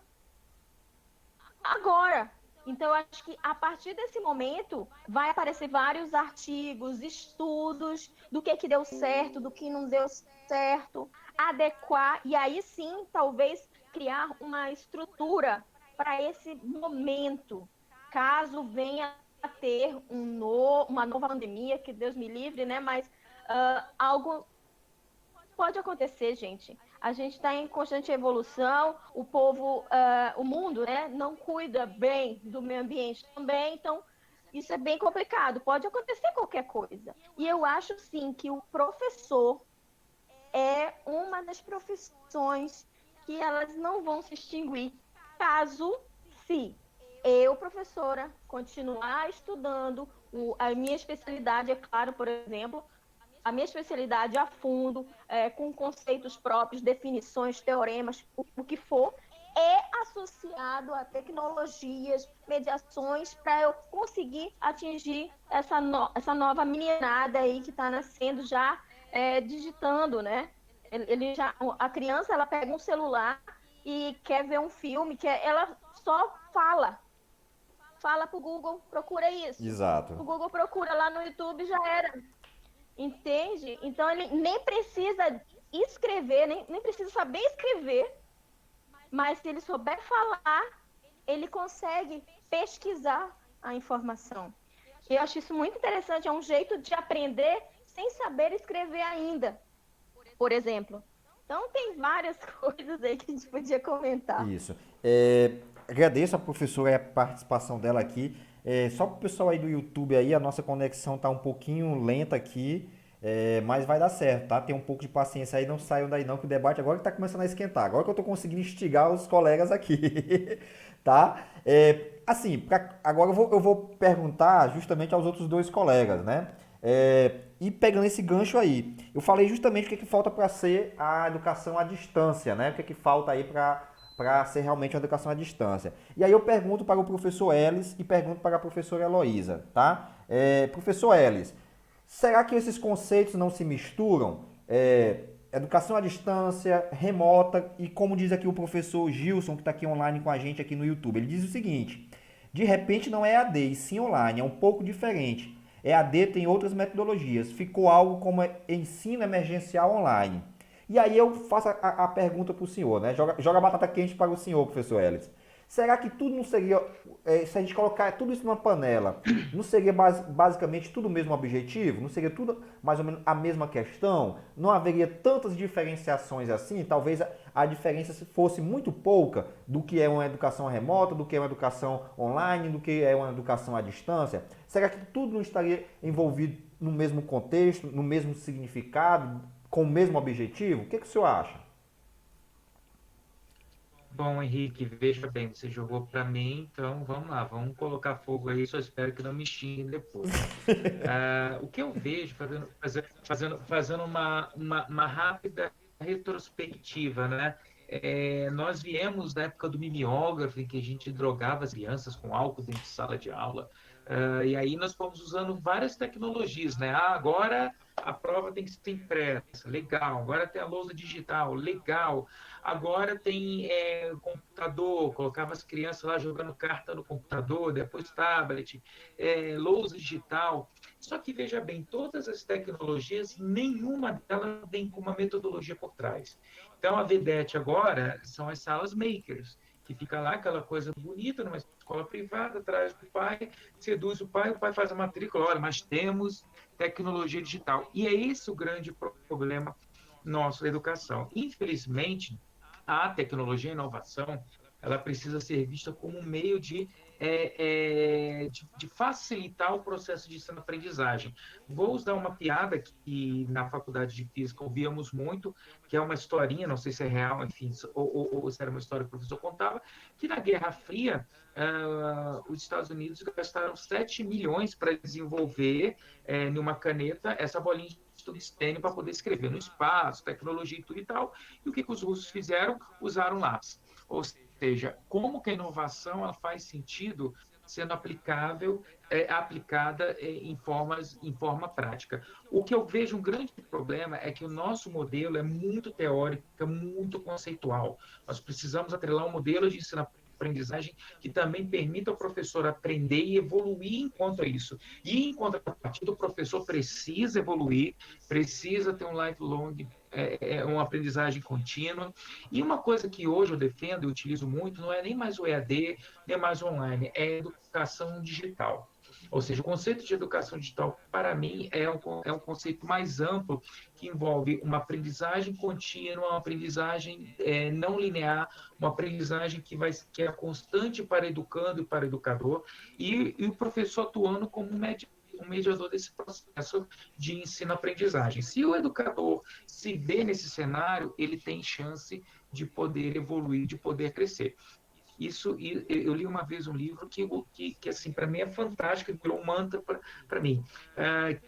agora. Então, eu acho que a partir desse momento vai aparecer vários artigos, estudos do que deu certo, do que não deu certo, adequar, e aí sim, talvez, criar uma estrutura para esse momento, caso venha a ter uma nova pandemia, que Deus me livre, né? Mas algo pode acontecer, gente. A gente está em constante evolução, o povo, o mundo, né, não cuida bem do meio ambiente também, então isso é bem complicado, pode acontecer qualquer coisa. E eu acho, sim, que o professor é uma das profissões que elas não vão se extinguir, caso, se eu, professora, continuar estudando, a minha especialidade, é claro, por exemplo, a minha especialidade a fundo, com conceitos próprios, definições, teoremas, o que for, é associado a tecnologias, mediações, para eu conseguir atingir essa nova meninada aí que está nascendo já digitando, né? A criança, ela pega um celular e quer ver um filme, ela só fala para o Google, procura isso. Exato. O Google procura lá no YouTube, já era. Entende? Então, ele nem precisa escrever, nem precisa saber escrever, mas se ele souber falar, ele consegue pesquisar a informação. Eu acho isso muito interessante, é um jeito de aprender sem saber escrever ainda, por exemplo. Então, tem várias coisas aí que a gente podia comentar. Isso. Agradeço a professora e a participação dela aqui. Só para o pessoal aí do YouTube aí, a nossa conexão tá um pouquinho lenta aqui, mas vai dar certo, tá? Tem um pouco de paciência aí, não saiam daí não, que o debate agora que tá começando a esquentar. Agora que eu tô conseguindo instigar os colegas aqui, tá? Assim, agora eu vou perguntar justamente aos outros dois colegas, né? E pegando esse gancho aí, eu falei justamente o que falta para ser a educação à distância, né? O que falta aí para ser realmente uma educação à distância. E aí eu pergunto para o professor Ellis e pergunto para a professora Heloísa, tá? Professor Ellis, será que esses conceitos não se misturam? Educação à distância, remota, e como diz aqui o professor Gilson, que está aqui online com a gente aqui no YouTube, ele diz o seguinte: de repente não é EAD, e sim online, é um pouco diferente. EAD tem outras metodologias, ficou algo como ensino emergencial online. E aí eu faço a pergunta para o senhor, né? Joga a batata quente para o senhor, professor Ellis. Será que tudo não seria, se a gente colocar tudo isso numa panela, não seria basicamente tudo o mesmo objetivo? Não seria tudo mais ou menos a mesma questão? Não haveria tantas diferenciações assim? Talvez a diferença fosse muito pouca do que é uma educação remota, do que é uma educação online, do que é uma educação à distância? Será que tudo não estaria envolvido no mesmo contexto, no mesmo significado, com o mesmo objetivo? O que o senhor acha? Bom, Henrique, veja bem, você jogou para mim, então vamos lá, vamos colocar fogo aí, só espero que não me xinguem depois. O que eu vejo, fazendo uma rápida retrospectiva, né? Nós viemos da época do mimeógrafo, em que a gente drogava as crianças com álcool dentro de sala de aula. E aí nós fomos usando várias tecnologias, né? Agora a prova tem que ser impressa, legal. Agora tem a lousa digital, legal. Agora tem computador, colocava as crianças lá jogando carta no computador, depois tablet, lousa digital. Só que veja bem, todas as tecnologias, nenhuma delas vem com uma metodologia por trás. Então a vedete agora são as salas makers, que fica lá aquela coisa bonita numa escola privada, traz o pai, seduz o pai faz a matrícula, olha, mas temos tecnologia digital. E é esse o grande problema nosso da educação. Infelizmente, a tecnologia e a inovação, ela precisa ser vista como um meio de facilitar o processo de ensino-aprendizagem. Vou usar uma piada que na faculdade de física ouvíamos muito, que é uma historinha, não sei se é real, enfim, ou se era uma história que o professor contava, que na Guerra Fria, os Estados Unidos gastaram 7 milhões para desenvolver, numa caneta, essa bolinha de tungstênio para poder escrever no espaço, tecnologia e tudo e tal. E o que os russos fizeram? Usaram lápis. Ou seja, como que a inovação ela faz sentido sendo aplicada em forma prática. O que eu vejo um grande problema é que o nosso modelo é muito teórico, é muito conceitual. Nós precisamos atrelar um modelo de ensino-aprendizagem que também permita ao professor aprender e evoluir enquanto isso. E, em contrapartida, o professor precisa evoluir, precisa ter um lifelong, uma aprendizagem contínua. E uma coisa que hoje eu defendo e utilizo muito não é nem mais o EAD, nem mais o online, é a educação digital. Ou seja, o conceito de educação digital, para mim, é um conceito mais amplo, que envolve uma aprendizagem contínua, uma aprendizagem não linear, uma aprendizagem que é constante para educando e para educador, e o professor atuando como um mediador desse processo de ensino-aprendizagem. Se o educador se vê nesse cenário, ele tem chance de poder evoluir, de poder crescer. Isso, eu li uma vez um livro que assim, para mim é fantástico, virou um mantra para mim.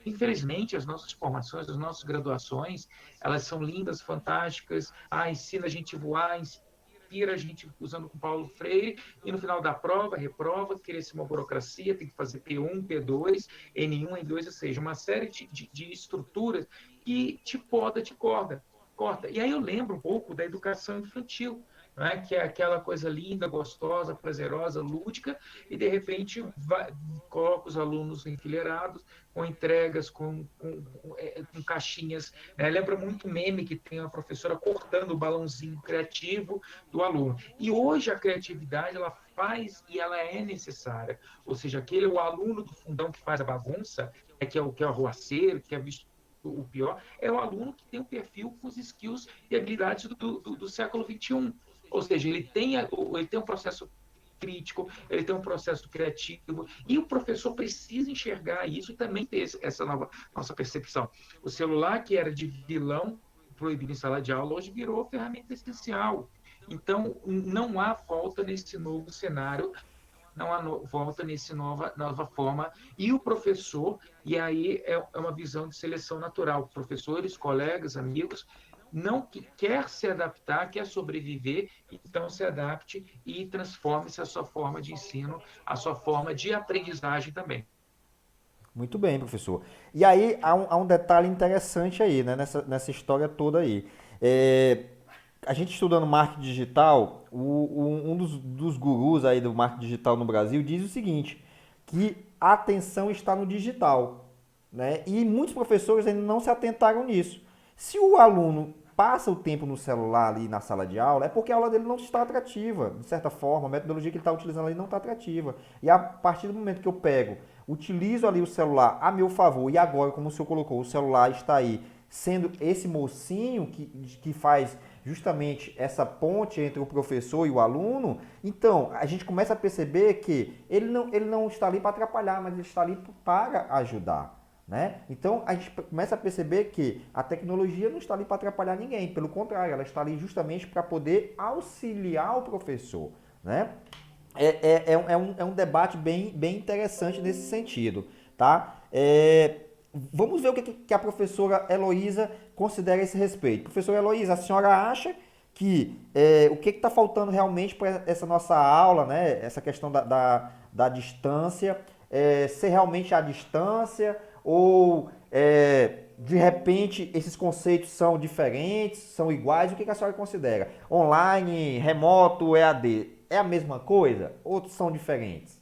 Infelizmente, as nossas formações, as nossas graduações, elas são lindas, fantásticas, ensina a gente a voar, inspira a gente usando com Paulo Freire, e no final da prova, reprova, cria-se uma burocracia, tem que fazer P1, P2, N1, N2, ou seja, uma série de estruturas que te poda, te corta. E aí eu lembro um pouco da educação infantil, né? Que é aquela coisa linda, gostosa, prazerosa, lúdica, e de repente coloca os alunos enfileirados, com entregas, com caixinhas. Né? Lembra muito o meme que tem a professora cortando o balãozinho criativo do aluno. E hoje a criatividade ela faz e ela é necessária. Ou seja, aquele o aluno do fundão que faz a bagunça, que é o arruaceiro, que é visto o pior, é o aluno que tem um perfil com os skills e habilidades do século XXI. Ou seja, ele tem um processo crítico, ele tem um processo criativo, e o professor precisa enxergar isso e também ter essa nossa percepção. O celular, que era de vilão, proibido em sala de aula, hoje virou ferramenta essencial. Então, não há volta nesse novo cenário, não há volta nessa nova forma. E o professor, e aí é uma visão de seleção natural, professores, colegas, amigos, não quer se adaptar, quer sobreviver, então se adapte e transforme-se a sua forma de ensino, a sua forma de aprendizagem também. Muito bem, professor. E aí há um detalhe interessante aí, né, nessa história toda aí. A gente estudando marketing digital, um dos gurus aí do marketing digital no Brasil diz o seguinte, que a atenção está no digital, né? E muitos professores ainda não se atentaram nisso. Se o aluno passa o tempo no celular ali na sala de aula, é porque a aula dele não está atrativa, de certa forma, a metodologia que ele está utilizando ali não está atrativa. E a partir do momento que eu pego, utilizo ali o celular a meu favor, e agora, como o senhor colocou, o celular está aí sendo esse mocinho que faz justamente essa ponte entre o professor e o aluno, então a gente começa a perceber que ele não está ali para atrapalhar, mas ele está ali para ajudar. Né? Então a gente começa a perceber que a tecnologia não está ali para atrapalhar ninguém, pelo contrário, ela está ali justamente para poder auxiliar o professor. Né? É um debate bem interessante nesse sentido. Tá? Vamos ver o que a professora Heloísa considera a esse respeito. Professora Heloísa, a senhora acha que o que está faltando realmente para essa nossa aula, né? Essa questão da distância, ser realmente a distância ou de repente esses conceitos são diferentes, são iguais? O que a senhora considera? Online, remoto, EAD, é a mesma coisa ou são diferentes?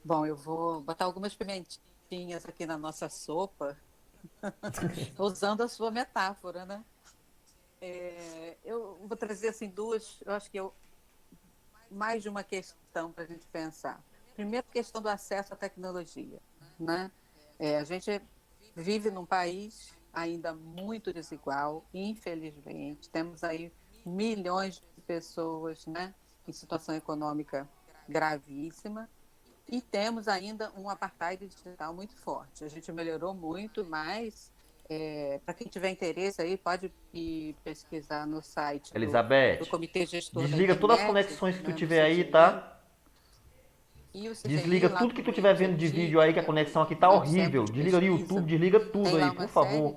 Bom, eu vou botar algumas pimentinhas aqui na nossa sopa, usando a sua metáfora, né? Eu vou trazer assim eu acho que mais de uma questão para a gente pensar. Primeiro, questão do acesso à tecnologia, né? A gente vive num país ainda muito desigual, infelizmente. Temos aí milhões de pessoas, né, em situação econômica gravíssima. E temos ainda um apartheid digital muito forte. A gente melhorou muito, mas para quem tiver interesse aí, pode ir pesquisar no site do Elizabeth, Comitê Gestor da desliga todas as Internet, conexões que tu né, do tiver aí, CGI, tá? e o CGI, Desliga lá tudo no que tu estiver meio vendo de vídeo científico, aí, que que a é conexão aqui tá né, o centro horrível. de Desliga o YouTube, pesquisa, desliga tudo tem aí, lá por uma série favor.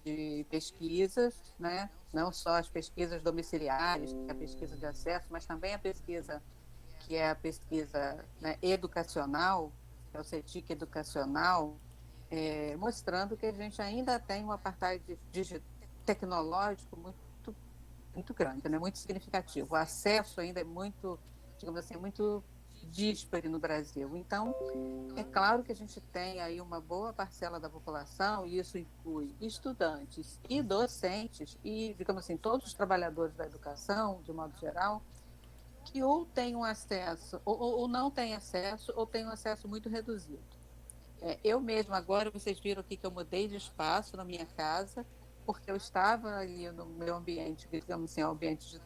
de pesquisas, né? Não só as pesquisas domiciliares, que é a pesquisa de acesso, mas também a pesquisa que é a pesquisa, né, educacional, que é o CETIC educacional, mostrando que a gente ainda tem um apartheid tecnológico muito grande, né, muito significativo. O acesso ainda é muito, digamos assim, muito díspare no Brasil. Então, é claro que a gente tem aí uma boa parcela da população, e isso inclui estudantes e docentes, e, digamos assim, todos os trabalhadores da educação, de modo geral, que ou têm um acesso, ou não têm acesso, ou têm um acesso muito reduzido. Eu mesma, agora, vocês viram aqui que eu mudei de espaço na minha casa, porque eu estava ali no meu ambiente, digamos assim, ambiente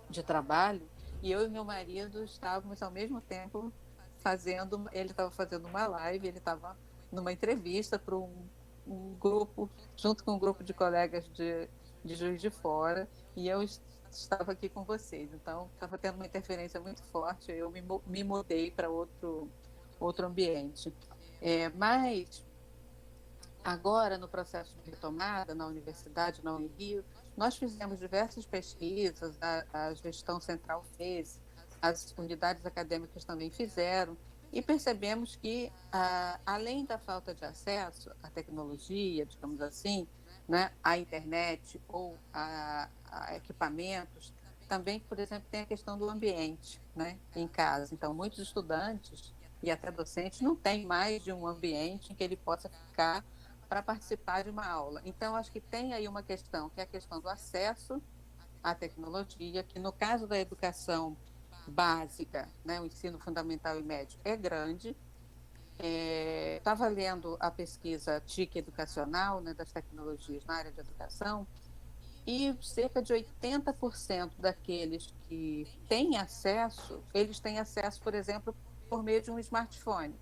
de trabalho, e eu e meu marido estávamos ao mesmo tempo ele estava fazendo uma live, ele estava numa entrevista para um grupo, junto com um grupo de colegas de Juiz de Fora, e eu estava aqui com vocês. Então, estava tendo uma interferência muito forte, eu me mudei para outro ambiente. Mas agora, no processo de retomada na universidade, na Unirio, nós fizemos diversas pesquisas, a gestão central fez, as unidades acadêmicas também fizeram, e percebemos que, além da falta de acesso à tecnologia, digamos assim, né, à internet ou a equipamentos, também, por exemplo, tem a questão do ambiente, né, em casa. Então, muitos estudantes e até docentes não têm mais de um ambiente em que ele possa ficar para participar de uma aula. Então, acho que tem aí uma questão, que é a questão do acesso à tecnologia, que no caso da educação básica, né, o ensino fundamental e médio, é grande. Estava lendo a pesquisa TIC educacional, né, das tecnologias na área de educação, e cerca de 80% daqueles que têm acesso, eles têm acesso, por exemplo, por meio de um smartphone.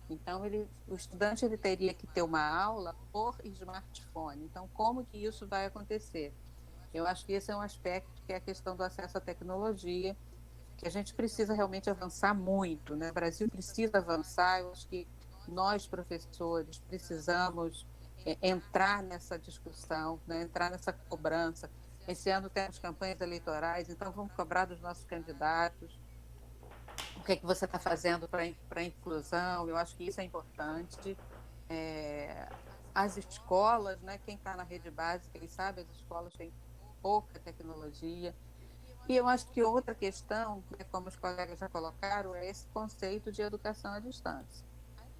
Então, o estudante ele teria que ter uma aula por smartphone. Então, como que isso vai acontecer? Eu acho que esse é um aspecto que é a questão do acesso à tecnologia, que a gente precisa realmente avançar muito, né? O Brasil precisa avançar. Eu acho que nós, professores, precisamos entrar nessa discussão, né? Entrar nessa cobrança. Esse ano temos campanhas eleitorais, então vamos cobrar dos nossos candidatos o que é que você está fazendo para a inclusão. Eu acho que isso é importante. As escolas, né? Quem está na rede básica, eles sabem, as escolas têm pouca tecnologia. E eu acho que outra questão, né, como os colegas já colocaram, é esse conceito de educação à distância.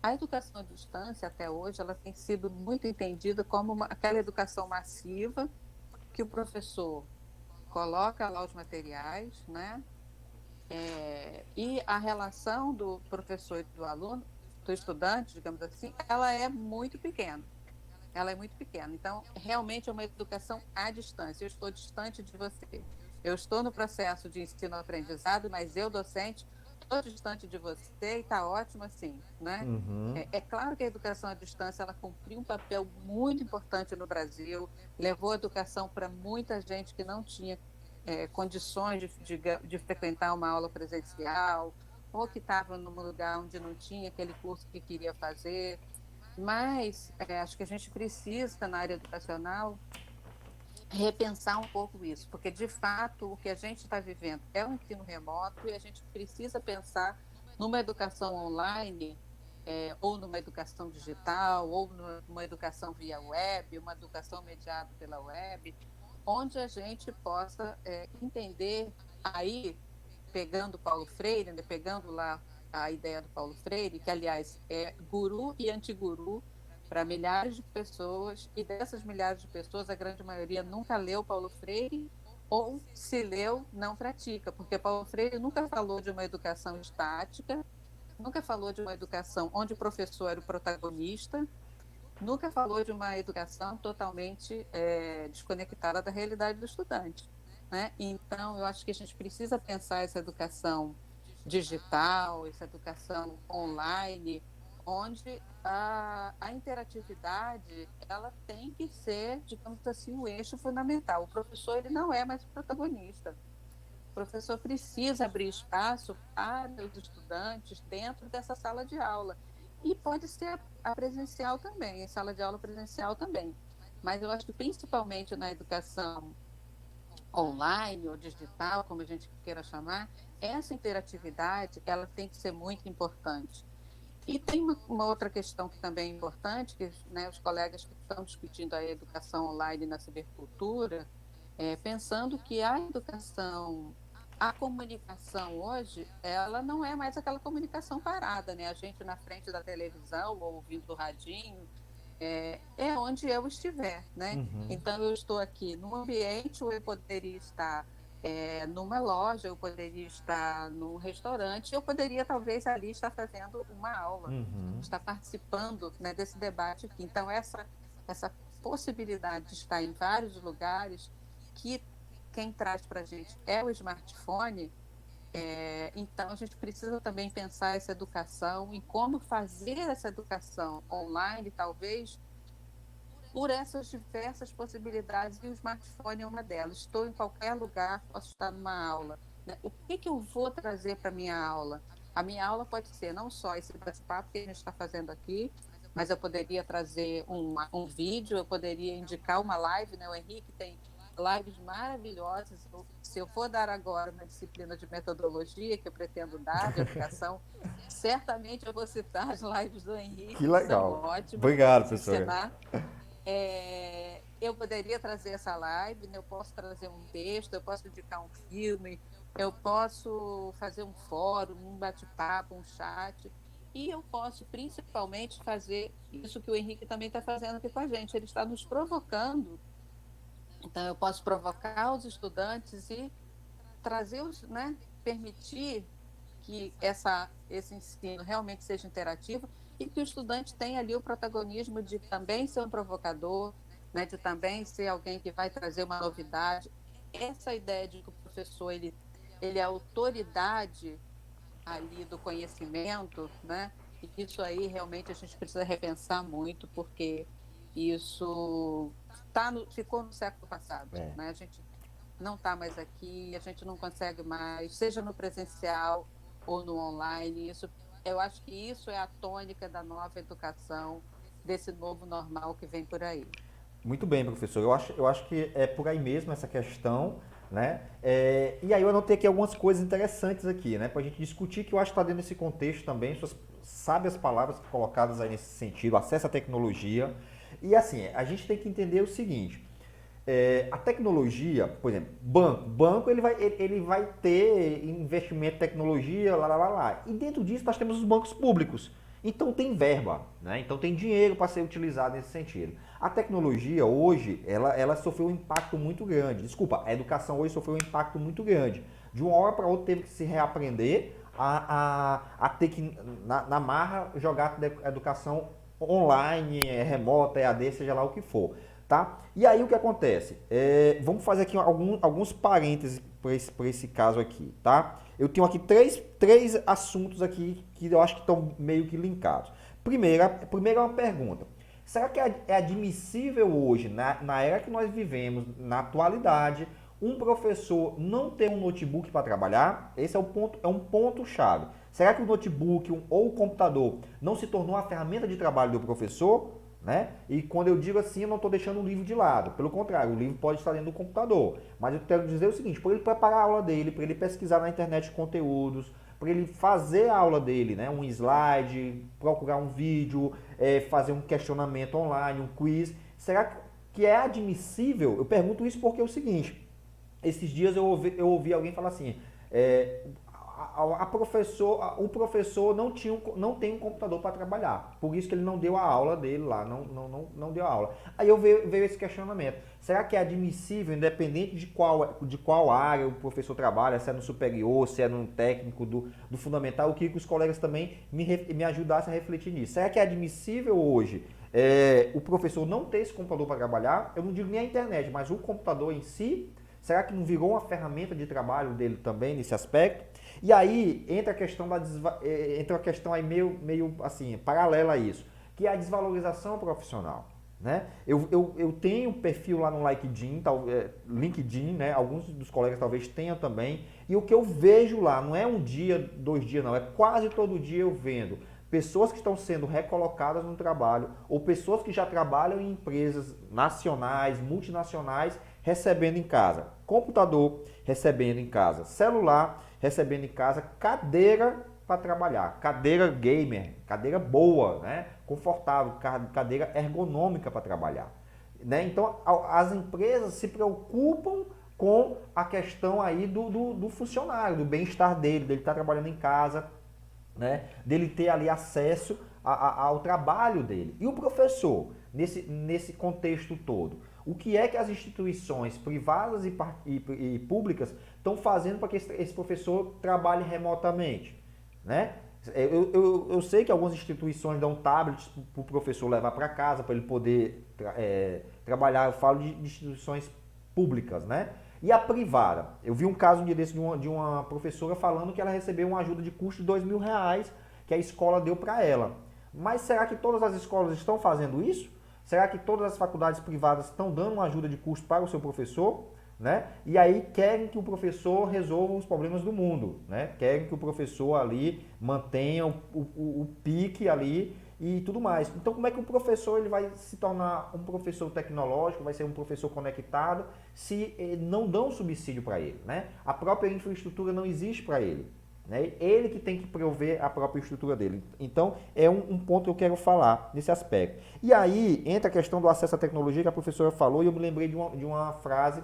A educação à distância, até hoje, ela tem sido muito entendida como aquela educação massiva que o professor coloca lá os materiais, né? E a relação do professor e do aluno, do estudante, digamos assim, ela é muito pequena. Ela é muito pequena. Então, realmente é uma educação à distância. Eu estou distante de você. Eu estou no processo de ensino-aprendizado, mas eu, docente, estou distante de você e está ótimo assim, né? Uhum. É claro que a educação à distância ela cumpriu um papel muito importante no Brasil, levou a educação para muita gente que não tinha condições de frequentar uma aula presencial, ou que estava num lugar onde não tinha aquele curso que queria fazer. Mas acho que a gente precisa, na área educacional, repensar um pouco isso, porque, de fato, o que a gente está vivendo é um ensino remoto e a gente precisa pensar numa educação online, ou numa educação digital, ou numa educação via web, uma educação mediada pela web, onde a gente possa entender aí, pegando Paulo Freire, né, pegando lá a ideia do Paulo Freire, que, aliás, é guru e antiguru para milhares de pessoas, e dessas milhares de pessoas, a grande maioria nunca leu Paulo Freire, ou se leu, não pratica, porque Paulo Freire nunca falou de uma educação estática, nunca falou de uma educação onde o professor era o protagonista, nunca falou de uma educação totalmente desconectada da realidade do estudante, né? Então, eu acho que a gente precisa pensar essa educação digital, essa educação online, onde a interatividade ela tem que ser, digamos assim, o eixo fundamental. O professor ele não é mais o protagonista. O professor precisa abrir espaço para os estudantes dentro dessa sala de aula. E pode ser a presencial também, a sala de aula presencial também. Mas eu acho que principalmente na educação online ou digital, como a gente queira chamar, essa interatividade ela tem que ser muito importante. E tem uma outra questão que também é importante, que né, os colegas que estão discutindo a educação online na cibercultura, pensando que a comunicação hoje, ela não é mais aquela comunicação parada, né? A gente na frente da televisão ou ouvindo o radinho, onde eu estiver, né? Uhum. Então, eu estou aqui num ambiente ou eu poderia estar numa loja, eu poderia estar num restaurante, eu poderia talvez ali estar fazendo uma aula, Uhum. estar participando, né, desse debate aqui. Então, essa possibilidade de estar em vários lugares, que quem traz para a gente é o smartphone, então a gente precisa também pensar essa educação e como fazer essa educação online, talvez, por essas diversas possibilidades, e o smartphone é uma delas. Estou em qualquer lugar, posso estar numa aula, né? O que eu vou trazer para a minha aula? A minha aula pode ser não só esse bate-papo que a gente está fazendo aqui, mas eu poderia trazer um vídeo, eu poderia indicar uma live, né? O Henrique tem lives maravilhosas. Se eu for dar agora uma disciplina de metodologia que eu pretendo dar, de educação, certamente eu vou citar as lives do Henrique, Que que são legal. ótimas para Obrigado, nos professora. ensinar. Eu poderia trazer essa live, né? Eu posso trazer um texto, eu posso indicar um filme, eu posso fazer um fórum, um bate-papo, um chat, e eu posso principalmente fazer isso que o Henrique também está fazendo aqui com a gente. Ele está nos provocando, então eu posso provocar os estudantes e trazer né? Permitir que esse ensino realmente seja interativo e que o estudante tenha ali o protagonismo de também ser um provocador, né, de também ser alguém que vai trazer uma novidade. Essa ideia de que o professor ele é a autoridade ali do conhecimento, né? E isso aí realmente a gente precisa repensar muito, porque isso ficou no século passado, né? A gente não está mais aqui, a gente não consegue mais, seja no presencial ou no online. Eu acho que isso é a tônica da nova educação, desse novo normal que vem por aí. Muito bem, professor. Eu acho que é por aí mesmo essa questão, né? E aí eu anotei aqui algumas coisas interessantes aqui, né? Para a gente discutir, que eu acho que está dentro desse contexto também, suas sábias palavras colocadas aí nesse sentido, acesso à tecnologia. E assim, a gente tem que entender o seguinte, a tecnologia, por exemplo, banco ele vai ter investimento em tecnologia, lá. E dentro disso nós temos os bancos públicos. Então tem verba, né? Então tem dinheiro para ser utilizado nesse sentido. A tecnologia hoje, ela sofreu um impacto muito grande. Desculpa, a educação hoje sofreu um impacto muito grande. De uma hora para outra teve que se reaprender a ter que, na marra, jogar a educação online, remota, EAD, seja lá o que for. Tá? E aí o que acontece? Vamos fazer aqui alguns parênteses para esse caso aqui, tá? Eu tenho aqui três assuntos aqui que eu acho que estão meio que linkados. Primeiro é uma pergunta. Será que é admissível hoje, na era que nós vivemos, na atualidade, um professor não ter um notebook para trabalhar? Esse é um ponto-chave. Será que o notebook ou o computador não se tornou a ferramenta de trabalho do professor? Né? E quando eu digo assim, eu não estou deixando o livro de lado. Pelo contrário, o livro pode estar dentro do computador. Mas eu quero dizer o seguinte, para ele preparar a aula dele, para ele pesquisar na internet conteúdos, para ele fazer a aula dele, né? Um slide, procurar um vídeo, fazer um questionamento online, um quiz. Será que é admissível? Eu pergunto isso porque é o seguinte, esses dias eu ouvi alguém falar assim, o professor não tem um computador para trabalhar, por isso que ele não deu a aula dele lá, não deu a aula. Aí veio esse questionamento, será que é admissível, independente de qual área o professor trabalha, se é no superior, se é no técnico do fundamental, eu queria que os colegas também me ajudassem a refletir nisso. Será que é admissível hoje o professor não ter esse computador para trabalhar? Eu não digo nem a internet, mas o computador em si, será que não virou uma ferramenta de trabalho dele também nesse aspecto? E aí entra a questão aí meio assim, paralela a isso, que é a desvalorização profissional. Né? Eu tenho um perfil lá no LinkedIn, né? Alguns dos colegas talvez tenham também, e o que eu vejo lá não é um dia, 2 dias, não, é quase todo dia eu vendo pessoas que estão sendo recolocadas no trabalho, ou pessoas que já trabalham em empresas nacionais, multinacionais, recebendo em casa computador, recebendo em casa celular, recebendo em casa cadeira para trabalhar, cadeira gamer, cadeira boa, né? Confortável, cadeira ergonômica para trabalhar. Né? Então, as empresas se preocupam com a questão aí do funcionário, do bem-estar dele estar trabalhando em casa, né? Dele ter ali acesso ao trabalho dele. E o professor, nesse contexto todo, o que é que as instituições privadas e públicas estão fazendo para que esse professor trabalhe remotamente? Né? Eu sei que algumas instituições dão tablets para o professor levar para casa, para ele poder trabalhar. Eu falo de instituições públicas, né? E a privada? Eu vi um caso um dia desse de uma professora falando que ela recebeu uma ajuda de custo de R$ 2.000 que a escola deu para ela. Mas será que todas as escolas estão fazendo isso? Será que todas as faculdades privadas estão dando uma ajuda de custo para o seu professor? Né? E aí querem que o professor resolva os problemas do mundo, né? Querem que o professor ali mantenha o pique ali e tudo mais. Então como é que o professor ele vai se tornar um professor tecnológico, vai ser um professor conectado, se não dão subsídio para ele, né? A própria infraestrutura não existe para ele, né? Ele que tem que prover a própria estrutura dele. Então é um ponto que eu quero falar nesse aspecto. E aí entra a questão do acesso à tecnologia que a professora falou e eu me lembrei de uma frase,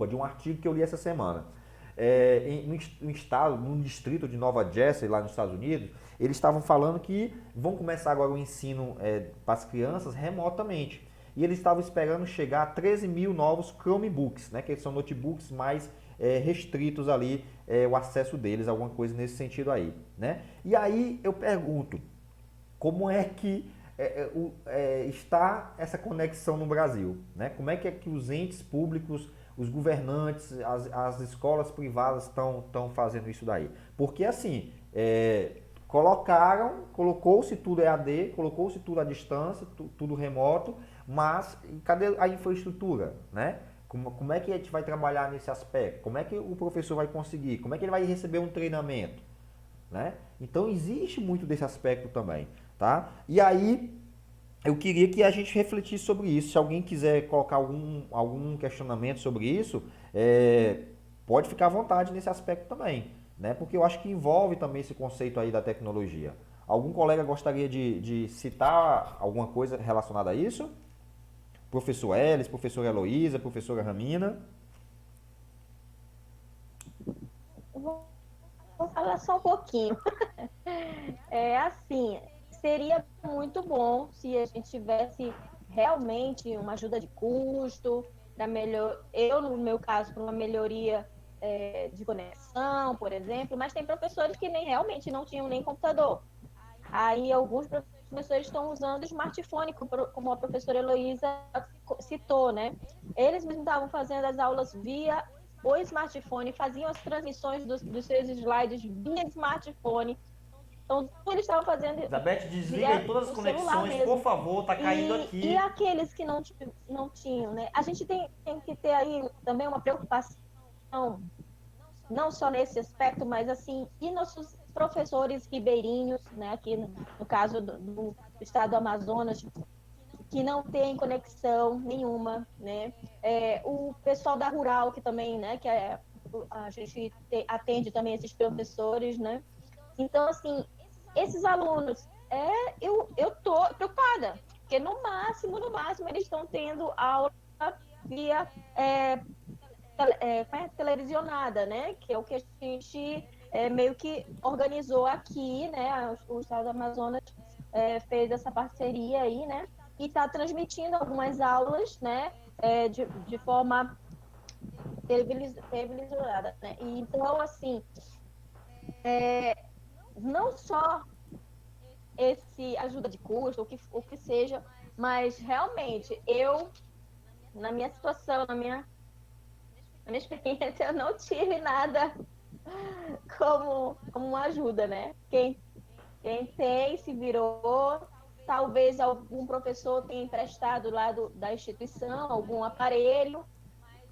de um artigo que eu li essa semana. No distrito de Nova Jersey, lá nos Estados Unidos, eles estavam falando que vão começar agora o ensino para as crianças remotamente. E eles estavam esperando chegar a 13 mil novos Chromebooks, né, que são notebooks mais restritos ali, o acesso deles, alguma coisa nesse sentido aí. Né? E aí eu pergunto, como é que está essa conexão no Brasil? Né? Como é que os entes públicos, os governantes, as escolas privadas estão fazendo isso daí? Porque assim, colocou-se tudo EAD, colocou-se tudo à distância, tudo remoto, mas cadê a infraestrutura? Né? Como é que a gente vai trabalhar nesse aspecto? Como é que o professor vai conseguir? Como é que ele vai receber um treinamento? Né? Então existe muito desse aspecto também. Tá? E aí eu queria que a gente refletisse sobre isso. Se alguém quiser colocar algum questionamento sobre isso, pode ficar à vontade nesse aspecto também, né? Porque eu acho que envolve também esse conceito aí da tecnologia. Algum colega gostaria de citar alguma coisa relacionada a isso? Professor Elis, professora Heloísa, professora Ramina? Eu vou falar só um pouquinho. É assim, seria muito bom se a gente tivesse realmente uma ajuda de custo, para melhor, eu no meu caso, para uma melhoria de conexão, por exemplo, mas tem professores que nem realmente não tinham nem computador. Aí alguns professores estão usando o smartphone, como a professora Heloísa citou, né? Eles mesmos estavam fazendo as aulas via o smartphone, faziam as transmissões dos seus slides via smartphone. Então, tudo eles estavam fazendo Elizabeth, desliga aí via todas as o celular conexões, por mesmo. favor, tá caindo E aqui. aqueles que não tinham, né? A gente tem que ter aí também uma preocupação, não só nesse aspecto, mas assim, e nossos professores ribeirinhos, né? Aqui no caso do estado do Amazonas, que não tem conexão nenhuma, né? O pessoal da Rural, que também, né? A gente atende também esses professores, né? Então, assim, esses alunos, eu tô preocupada, porque no máximo, eles estão tendo aula via televisionada, né? Que é o que a gente meio que organizou aqui, né? O Estado do Amazonas fez essa parceria aí, né? E está transmitindo algumas aulas, né? De forma televisionada, né? E, então, assim, não só esse ajuda de custo, o que seja, mas realmente na minha situação, na minha experiência, eu não tive nada como uma ajuda, né? Quem tem se virou, talvez algum professor tenha emprestado lá da instituição algum aparelho,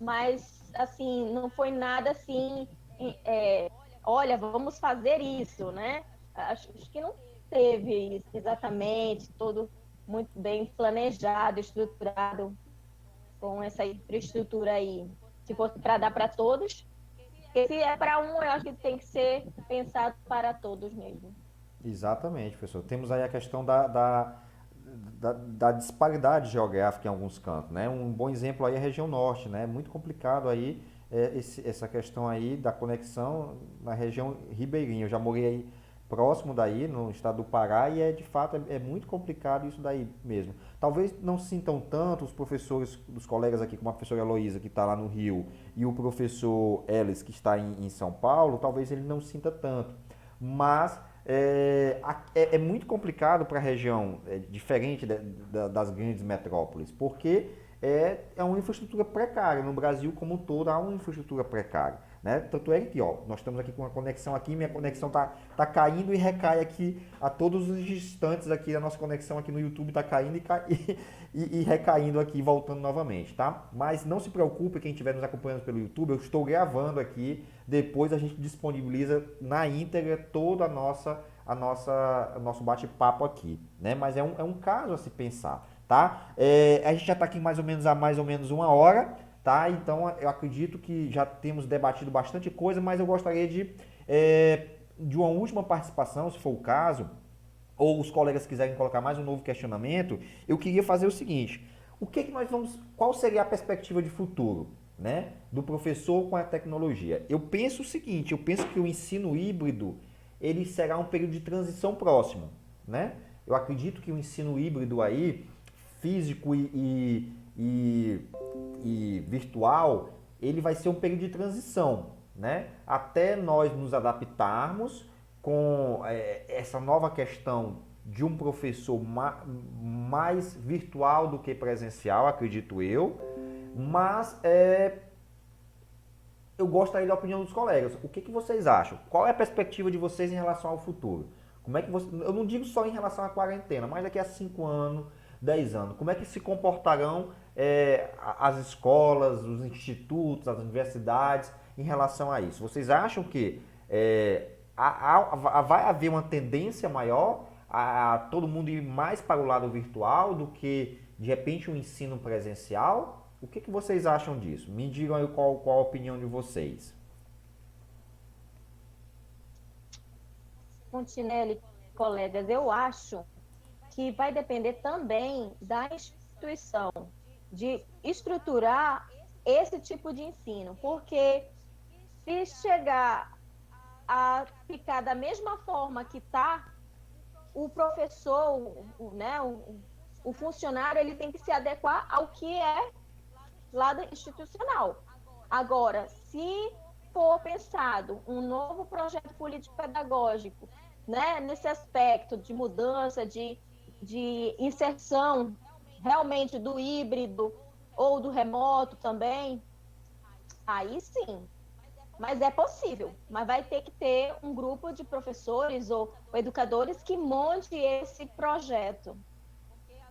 mas assim, não foi nada assim, olha, vamos fazer isso, né? Acho que não teve isso exatamente, todo muito bem planejado, estruturado, com essa infraestrutura aí. Se fosse para dar para todos, porque se é para um, eu acho que tem que ser pensado para todos mesmo. Exatamente, professor. Temos aí a questão da disparidade geográfica em alguns cantos, né? Um bom exemplo aí é a região norte, né? É muito complicado aí essa questão aí da conexão na região ribeirinha. Eu já morei aí próximo daí, no estado do Pará, e de fato é muito complicado isso daí mesmo. Talvez não sintam tanto os professores, dos colegas aqui, como a professora Heloísa, que está lá no Rio, e o professor Ellis, que está em São Paulo, talvez ele não sinta tanto. Mas é muito complicado para a região, diferente das grandes metrópoles, porque é uma infraestrutura precária. No Brasil como um todo há uma infraestrutura precária. Né? Tanto é que nós estamos aqui com uma conexão aqui, minha conexão tá caindo e recai aqui a todos os instantes aqui, a nossa conexão aqui no YouTube está caindo e recaindo aqui, voltando novamente, tá? Mas não se preocupe, quem estiver nos acompanhando pelo YouTube, eu estou gravando aqui, depois a gente disponibiliza na íntegra toda o nosso bate-papo aqui, né? Mas é um caso a se pensar, tá? A gente já está aqui há mais ou menos uma hora, tá? Então eu acredito que já temos debatido bastante coisa, mas eu gostaria de uma última participação, se for o caso, ou os colegas quiserem colocar mais um novo questionamento, eu queria fazer o seguinte: qual seria a perspectiva de futuro, né, do professor com a tecnologia? Eu penso o seguinte, eu penso que o ensino híbrido ele será um período de transição próximo, né? Eu acredito que o ensino híbrido aí, físico e virtual, ele vai ser um período de transição, né? Até nós nos adaptarmos com essa nova questão de um professor mais virtual do que presencial, acredito eu, mas eu gostaria da opinião dos colegas. O que vocês acham? Qual é a perspectiva de vocês em relação ao futuro? Como é que eu não digo só em relação à quarentena, mas daqui a 5 anos, 10 anos, como é que se comportarão as escolas, os institutos, as universidades em relação a isso? Vocês acham que vai haver uma tendência maior a todo mundo ir mais para o lado virtual do que, de repente, um ensino presencial? O que vocês acham disso? Me digam aí qual a opinião de vocês. Fontinelli, colegas, eu acho que vai depender também da instituição de estruturar esse tipo de ensino, porque se chegar a ficar da mesma forma que está, o professor, né, o funcionário, ele tem que se adequar ao que é lado institucional. Agora, se for pensado um novo projeto político-pedagógico, né, nesse aspecto de mudança, de inserção realmente do híbrido ou do remoto também, aí sim, mas é possível. Mas vai ter que ter um grupo de professores ou educadores que monte esse projeto.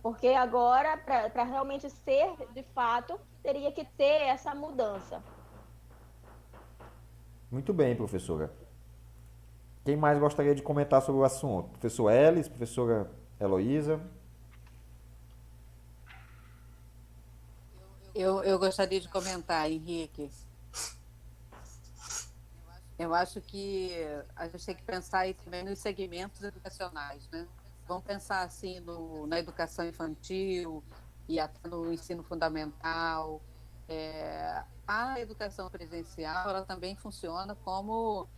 Porque agora, para realmente ser de fato, teria que ter essa mudança. Muito bem, professora. Quem mais gostaria de comentar sobre o assunto? Professor Elis, professora Heloísa? Eu gostaria de comentar, Henrique. Eu acho que a gente tem que pensar aí também nos segmentos educacionais, né? Vamos pensar assim na educação infantil e até no ensino fundamental. A educação presencial, ela também funciona como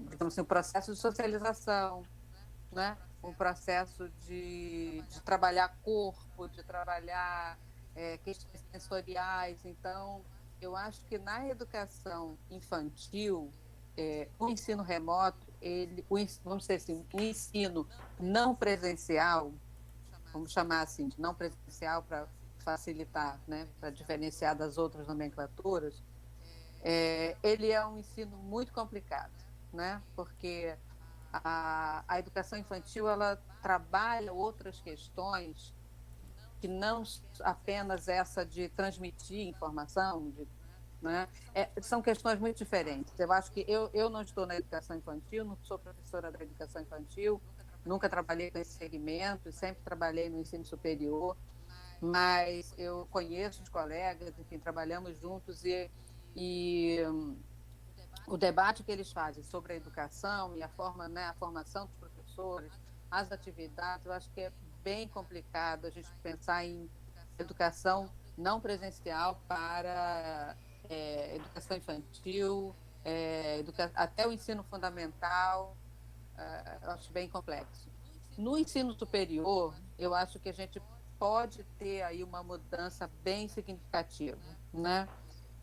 digamos assim, um processo de socialização, né? Um processo de trabalhar corpo, de trabalhar questões sensoriais. Então, eu acho que na educação infantil, o ensino remoto, vamos dizer assim, o ensino não presencial, vamos chamar assim, de não presencial para facilitar, né, para diferenciar das outras nomenclaturas, ele é um ensino muito complicado, né, porque a educação infantil ela trabalha outras questões que não apenas essa de transmitir informação, né? São questões muito diferentes. Eu acho que eu não estou na educação infantil, não sou professora da educação infantil, nunca trabalhei com esse segmento, sempre trabalhei no ensino superior, mas eu conheço os colegas, enfim, trabalhamos juntos e o debate que eles fazem sobre a educação e a forma, né, a formação dos professores, as atividades, eu acho que é bem complicado a gente pensar em educação não presencial para educação infantil, até o ensino fundamental, eu acho bem complexo. No ensino superior, eu acho que a gente pode ter aí uma mudança bem significativa, né?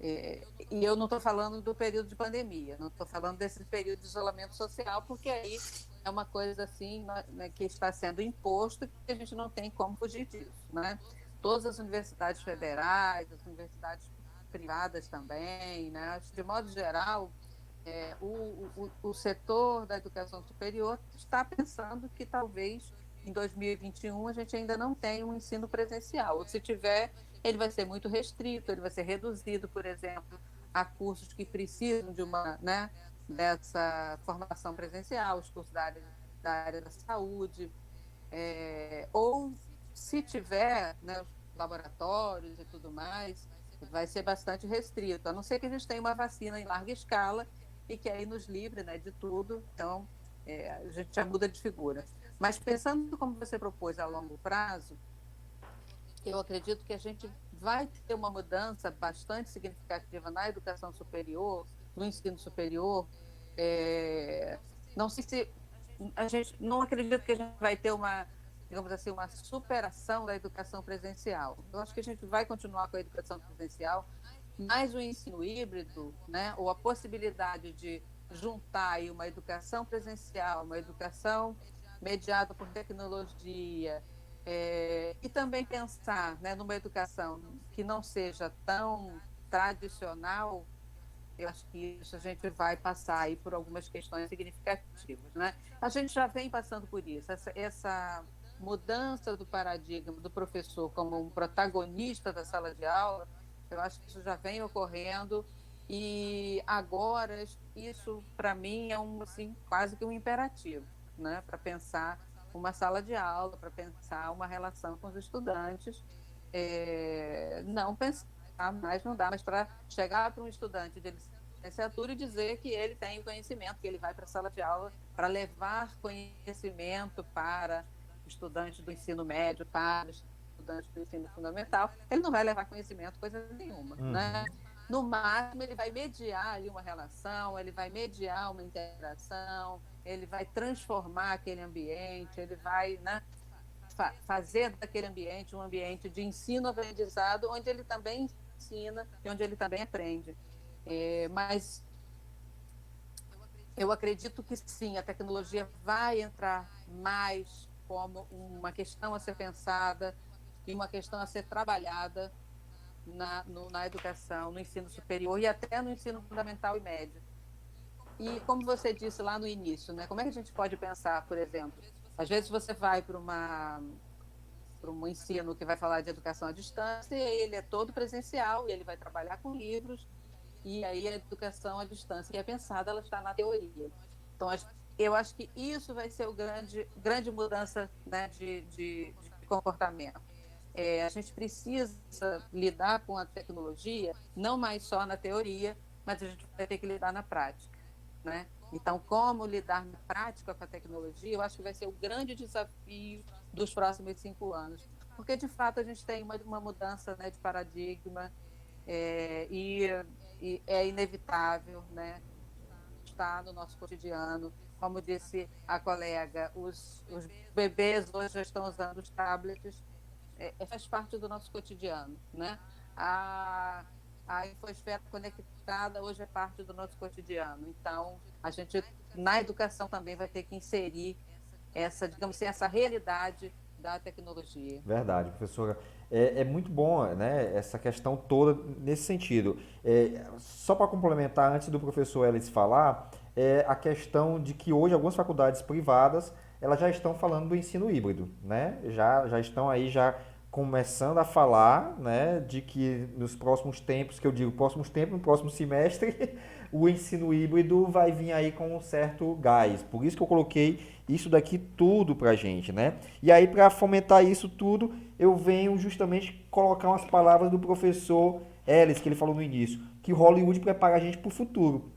E eu não estou falando do período de pandemia, não estou falando desse período de isolamento social, porque aí é uma coisa assim, né, que está sendo imposto e que a gente não tem como fugir disso, né? Todas as universidades federais, as universidades privadas também, né? De modo geral, o setor da educação superior está pensando que talvez em 2021 a gente ainda não tenha um ensino presencial, ou se tiver, ele vai ser muito restrito, ele vai ser reduzido, por exemplo, a cursos que precisam de né, dessa formação presencial, os cursos da área da saúde, ou se tiver, né, os laboratórios e tudo mais, vai ser bastante restrito, a não ser que a gente tenha uma vacina em larga escala e que aí nos livre, né, de tudo, então a gente já muda de figura. Mas pensando como você propôs a longo prazo, eu acredito que a gente vai ter uma mudança bastante significativa na educação superior, no ensino superior. Não sei se a gente não acredito que a gente vai ter uma, digamos assim, uma superação da educação presencial. Eu acho que a gente vai continuar com a educação presencial, mas o ensino híbrido, né, ou a possibilidade de juntar aí uma educação presencial, uma educação mediada por tecnologia, e também pensar, né, numa educação que não seja tão tradicional, eu acho que isso a gente vai passar aí por algumas questões significativas, né? A gente já vem passando por isso, essa mudança do paradigma do professor como um protagonista da sala de aula, eu acho que isso já vem ocorrendo e agora isso para mim é assim, quase que um imperativo, né, para pensar uma sala de aula, para pensar uma relação com os estudantes, não pensar mais, não dá, mas para chegar para um estudante de licenciatura e dizer que ele tem o conhecimento, que ele vai para a sala de aula para levar conhecimento para estudantes do ensino médio, para estudantes do ensino fundamental, ele não vai levar conhecimento coisa nenhuma, né? No máximo, ele vai mediar ali uma relação, ele vai mediar uma interação, ele vai transformar aquele ambiente, ele vai, né, fazer daquele ambiente um ambiente de ensino-aprendizado, onde ele também ensina e onde ele também aprende. Mas eu acredito que sim, a tecnologia vai entrar mais como uma questão a ser pensada e uma questão a ser trabalhada na educação, no ensino superior e até no ensino fundamental e médio. E como você disse lá no início, né, como é que a gente pode pensar, por exemplo, às vezes você vai para um ensino que vai falar de educação à distância e ele é todo presencial e ele vai trabalhar com livros e aí a educação à distância que é pensada, ela está na teoria. Então, eu acho que isso vai ser o grande mudança, né, de comportamento. A gente precisa lidar com a tecnologia, não mais só na teoria, mas a gente vai ter que lidar na prática, né? Então, como lidar na prática com a tecnologia, eu acho que vai ser o grande desafio dos próximos 5 anos. Porque, de fato, a gente tem uma mudança, né, de paradigma e é inevitável, né? Está no nosso cotidiano. Como disse a colega, os bebês hoje já estão usando os tablets, faz parte do nosso cotidiano, né? A infosfera conectada hoje é parte do nosso cotidiano. Então, a gente, na educação, também vai ter que inserir digamos assim, essa realidade da tecnologia. Verdade, professora. É muito bom, né, essa questão toda nesse sentido. Só para complementar, antes do professor Ellis falar, a questão de que hoje algumas faculdades privadas elas já estão falando do ensino híbrido, né? Já estão aí já começando a falar, né, de que nos próximos tempos, que eu digo próximos tempos, no próximo semestre, o ensino híbrido vai vir aí com um certo gás. Por isso que eu coloquei isso daqui tudo pra gente, né? E aí, para fomentar isso tudo, eu venho justamente colocar umas palavras do professor Ellis, que ele falou no início, que Hollywood prepara a gente para o futuro,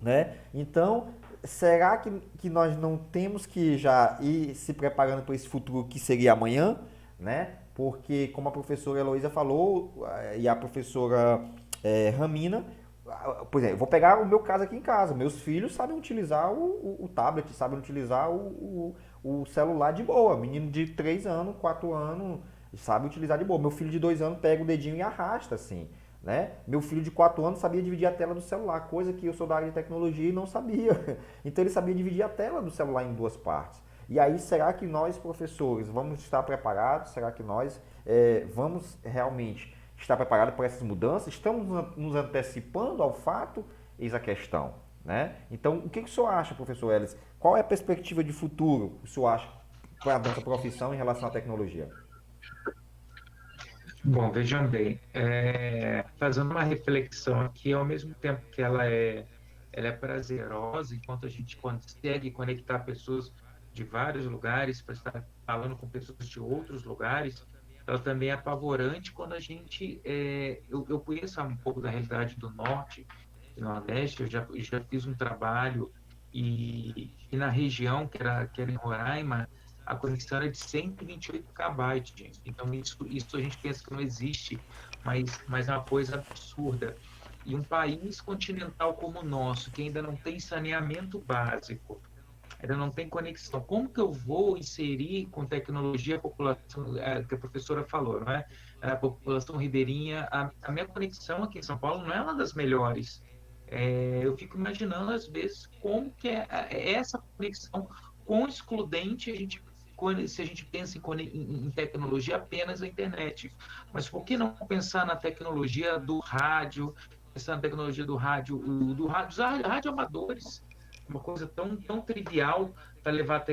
né? Então, será que nós não temos que já ir se preparando para esse futuro que seria amanhã, né? Porque, como a professora Heloísa falou, e a professora Ramina, por exemplo, eu vou pegar o meu caso aqui em casa. Meus filhos sabem utilizar o tablet, sabem utilizar o celular de boa. Menino de 3 anos, 4 anos, sabe utilizar de boa. Meu filho de 2 anos pega o dedinho e arrasta, assim, né? Meu filho de 4 anos sabia dividir a tela do celular, coisa que eu sou da área de tecnologia e não sabia. Então ele sabia dividir a tela do celular em 2 partes. E aí, será que nós, professores, vamos estar preparados? Será que nós vamos realmente estar preparados para essas mudanças? Estamos nos antecipando ao fato? Eis a questão, né? Então, o que o senhor acha, professor Ellis? Qual é a perspectiva de futuro que o senhor acha para a nossa profissão em relação à tecnologia? Bom, vejam bem, fazendo uma reflexão aqui, ao mesmo tempo que ela é prazerosa, enquanto a gente consegue conectar pessoas de vários lugares para estar falando com pessoas de outros lugares, ela também é apavorante quando a gente... eu conheço um pouco da realidade do Norte e Nordeste, eu já fiz um trabalho e na região, que era em Roraima, a conexão era de 128 KB, gente. Então, isso a gente pensa que não existe, mas é uma coisa absurda. E um país continental como o nosso, que ainda não tem saneamento básico, ainda não tem conexão, como que eu vou inserir com tecnologia a população, que a professora falou, não é? A população ribeirinha, a minha conexão aqui em São Paulo não é uma das melhores. Eu fico imaginando, às vezes, como que é essa conexão quão excludente se a gente pensa em tecnologia apenas a internet. Mas por que não pensar na tecnologia do rádio, pensar na tecnologia do rádio, dos radioamadores? Uma coisa tão trivial para levar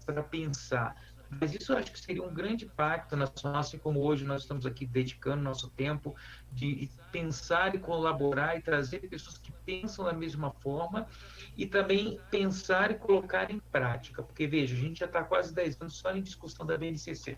para pensar. Mas isso eu acho que seria um grande pacto nacional, assim como hoje nós estamos aqui dedicando nosso tempo de pensar e colaborar e trazer pessoas que pensam da mesma forma e também pensar e colocar em prática. Porque, veja, a gente já está quase 10 anos só em discussão da BNCC.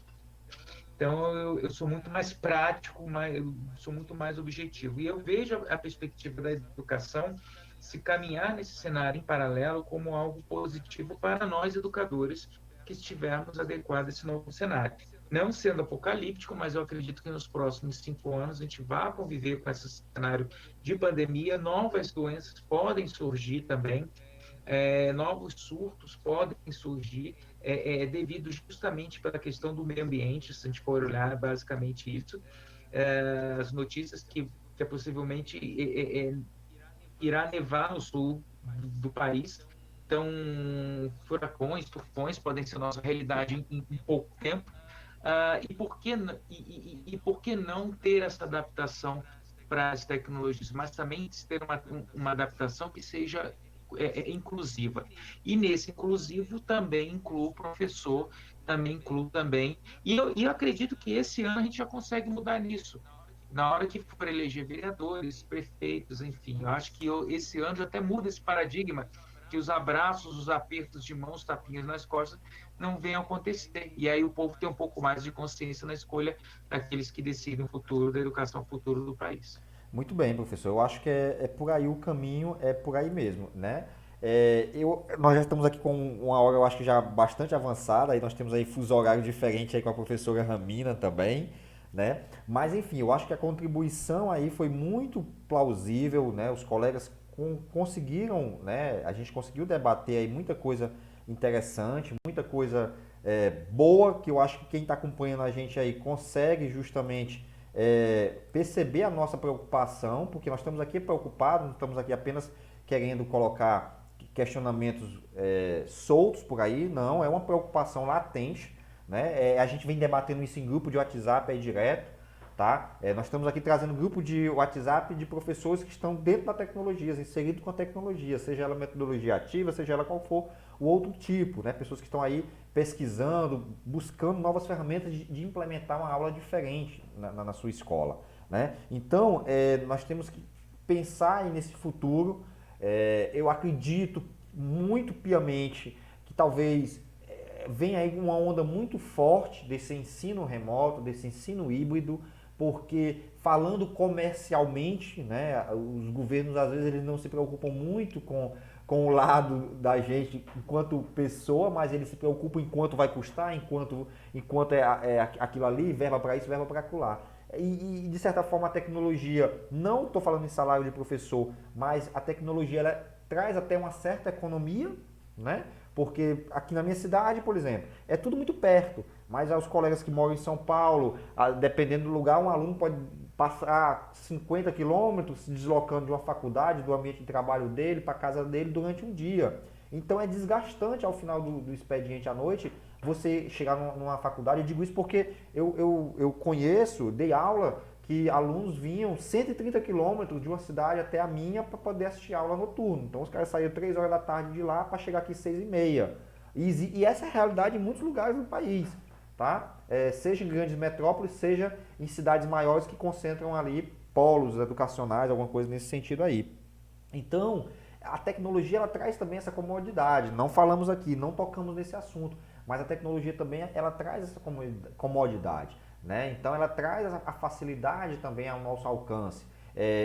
Então, eu sou muito mais prático, eu sou muito mais objetivo. E eu vejo a perspectiva da educação se caminhar nesse cenário em paralelo como algo positivo para nós, educadores, que estivermos adequados a esse novo cenário. Não sendo apocalíptico, mas eu acredito que nos próximos 5 anos a gente vai conviver com esse cenário de pandemia, novas doenças podem surgir também, novos surtos podem surgir, devido justamente pela questão do meio ambiente, se a gente for olhar basicamente isso, as notícias que possivelmente irá nevar no sul do país. Então, furacões, tufões podem ser nossa realidade em pouco tempo. Por que não ter essa adaptação para as tecnologias, mas também ter uma adaptação que seja inclusiva. E nesse inclusivo também inclui o professor, também inclui também. E eu acredito que esse ano a gente já consegue mudar nisso. Na hora que for eleger vereadores, prefeitos, enfim, eu acho que esse ano já até muda esse paradigma, que os abraços, os apertos de mãos, tapinhas nas costas, não venham acontecer. E aí o povo tem um pouco mais de consciência na escolha daqueles que decidem o futuro da educação, o futuro do país. Muito bem, professor. Eu acho que é por aí o caminho, é por aí mesmo, né? Nós já estamos aqui com uma hora, eu acho que já bastante avançada, aí nós temos aí fuso horário diferente aí com a professora Ramina também, né? Mas enfim, eu acho que a contribuição aí foi muito plausível, né? Os colegas conseguiram, né? A gente conseguiu debater aí muita coisa interessante, muita coisa boa, que eu acho que quem está acompanhando a gente aí consegue justamente perceber a nossa preocupação, porque nós estamos aqui preocupados, não estamos aqui apenas querendo colocar questionamentos soltos por aí, não, é uma preocupação latente, né? A gente vem debatendo isso em grupo de WhatsApp aí direto, tá? Nós estamos aqui trazendo grupo de WhatsApp de professores que estão dentro da tecnologia, inseridos com a tecnologia, seja ela metodologia ativa, seja ela qual for o outro tipo, né? Pessoas que estão aí pesquisando, buscando novas ferramentas de implementar uma aula diferente na sua escola, né? Então, nós temos que pensar aí nesse futuro. Eu acredito muito piamente que talvez venha aí uma onda muito forte desse ensino remoto, desse ensino híbrido, porque falando comercialmente, né, os governos às vezes eles não se preocupam muito com o lado da gente enquanto pessoa, mas eles se preocupam enquanto vai custar, enquanto aquilo ali, verba para isso, verba para aquilo lá. E de certa forma a tecnologia, não estou falando em salário de professor, mas a tecnologia ela traz até uma certa economia, né? Porque aqui na minha cidade, por exemplo, é tudo muito perto, mas aos colegas que moram em São Paulo, dependendo do lugar, um aluno pode passar 50 quilômetros se deslocando de uma faculdade, do ambiente de trabalho dele para a casa dele durante um dia. Então é desgastante ao final do expediente à noite você chegar numa faculdade. Eu digo isso porque eu conheço, dei aula, que alunos vinham 130 quilômetros de uma cidade até a minha para poder assistir aula noturna. Então os caras saíam 3 horas da tarde de lá para chegar aqui 6h30. E essa é a realidade em muitos lugares do país, tá? Seja em grandes metrópoles, seja em cidades maiores que concentram ali polos educacionais, alguma coisa nesse sentido aí. Então, a tecnologia ela traz também essa comodidade. Não falamos aqui, não tocamos nesse assunto, mas a tecnologia também ela traz essa comodidade, né? Então ela traz a facilidade também ao nosso alcance.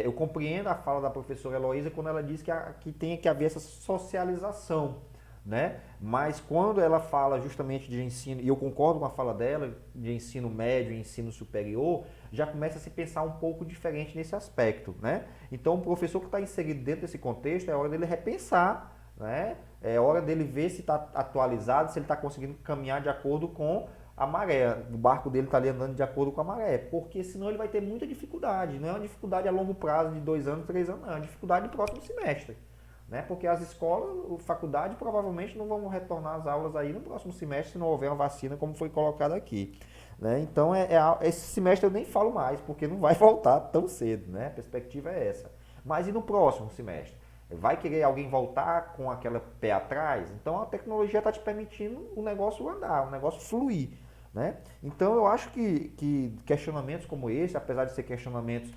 Eu compreendo a fala da professora Heloísa quando ela diz que tem que haver essa socialização, né? Mas quando ela fala justamente de ensino, e eu concordo com a fala dela, de ensino médio e ensino superior, já começa a se pensar um pouco diferente nesse aspecto, né? Então o professor que está inserido dentro desse contexto, é hora dele repensar, né? É hora dele ver se está atualizado, se ele está conseguindo caminhar de acordo com a maré, o barco dele está ali andando de acordo com a maré, porque senão ele vai ter muita dificuldade, não é uma dificuldade a longo prazo de 2 anos, 3 anos, não, é uma dificuldade no próximo semestre, né? Porque as escolas, faculdade provavelmente não vão retornar às aulas aí no próximo semestre se não houver uma vacina como foi colocado aqui, né? Então esse semestre eu nem falo mais, porque não vai voltar tão cedo, né? A perspectiva é essa. Mas e no próximo semestre? Vai querer alguém voltar com aquela pé atrás? Então a tecnologia está te permitindo o negócio andar, o negócio fluir, né? Então eu acho que questionamentos como esse, apesar de ser questionamentos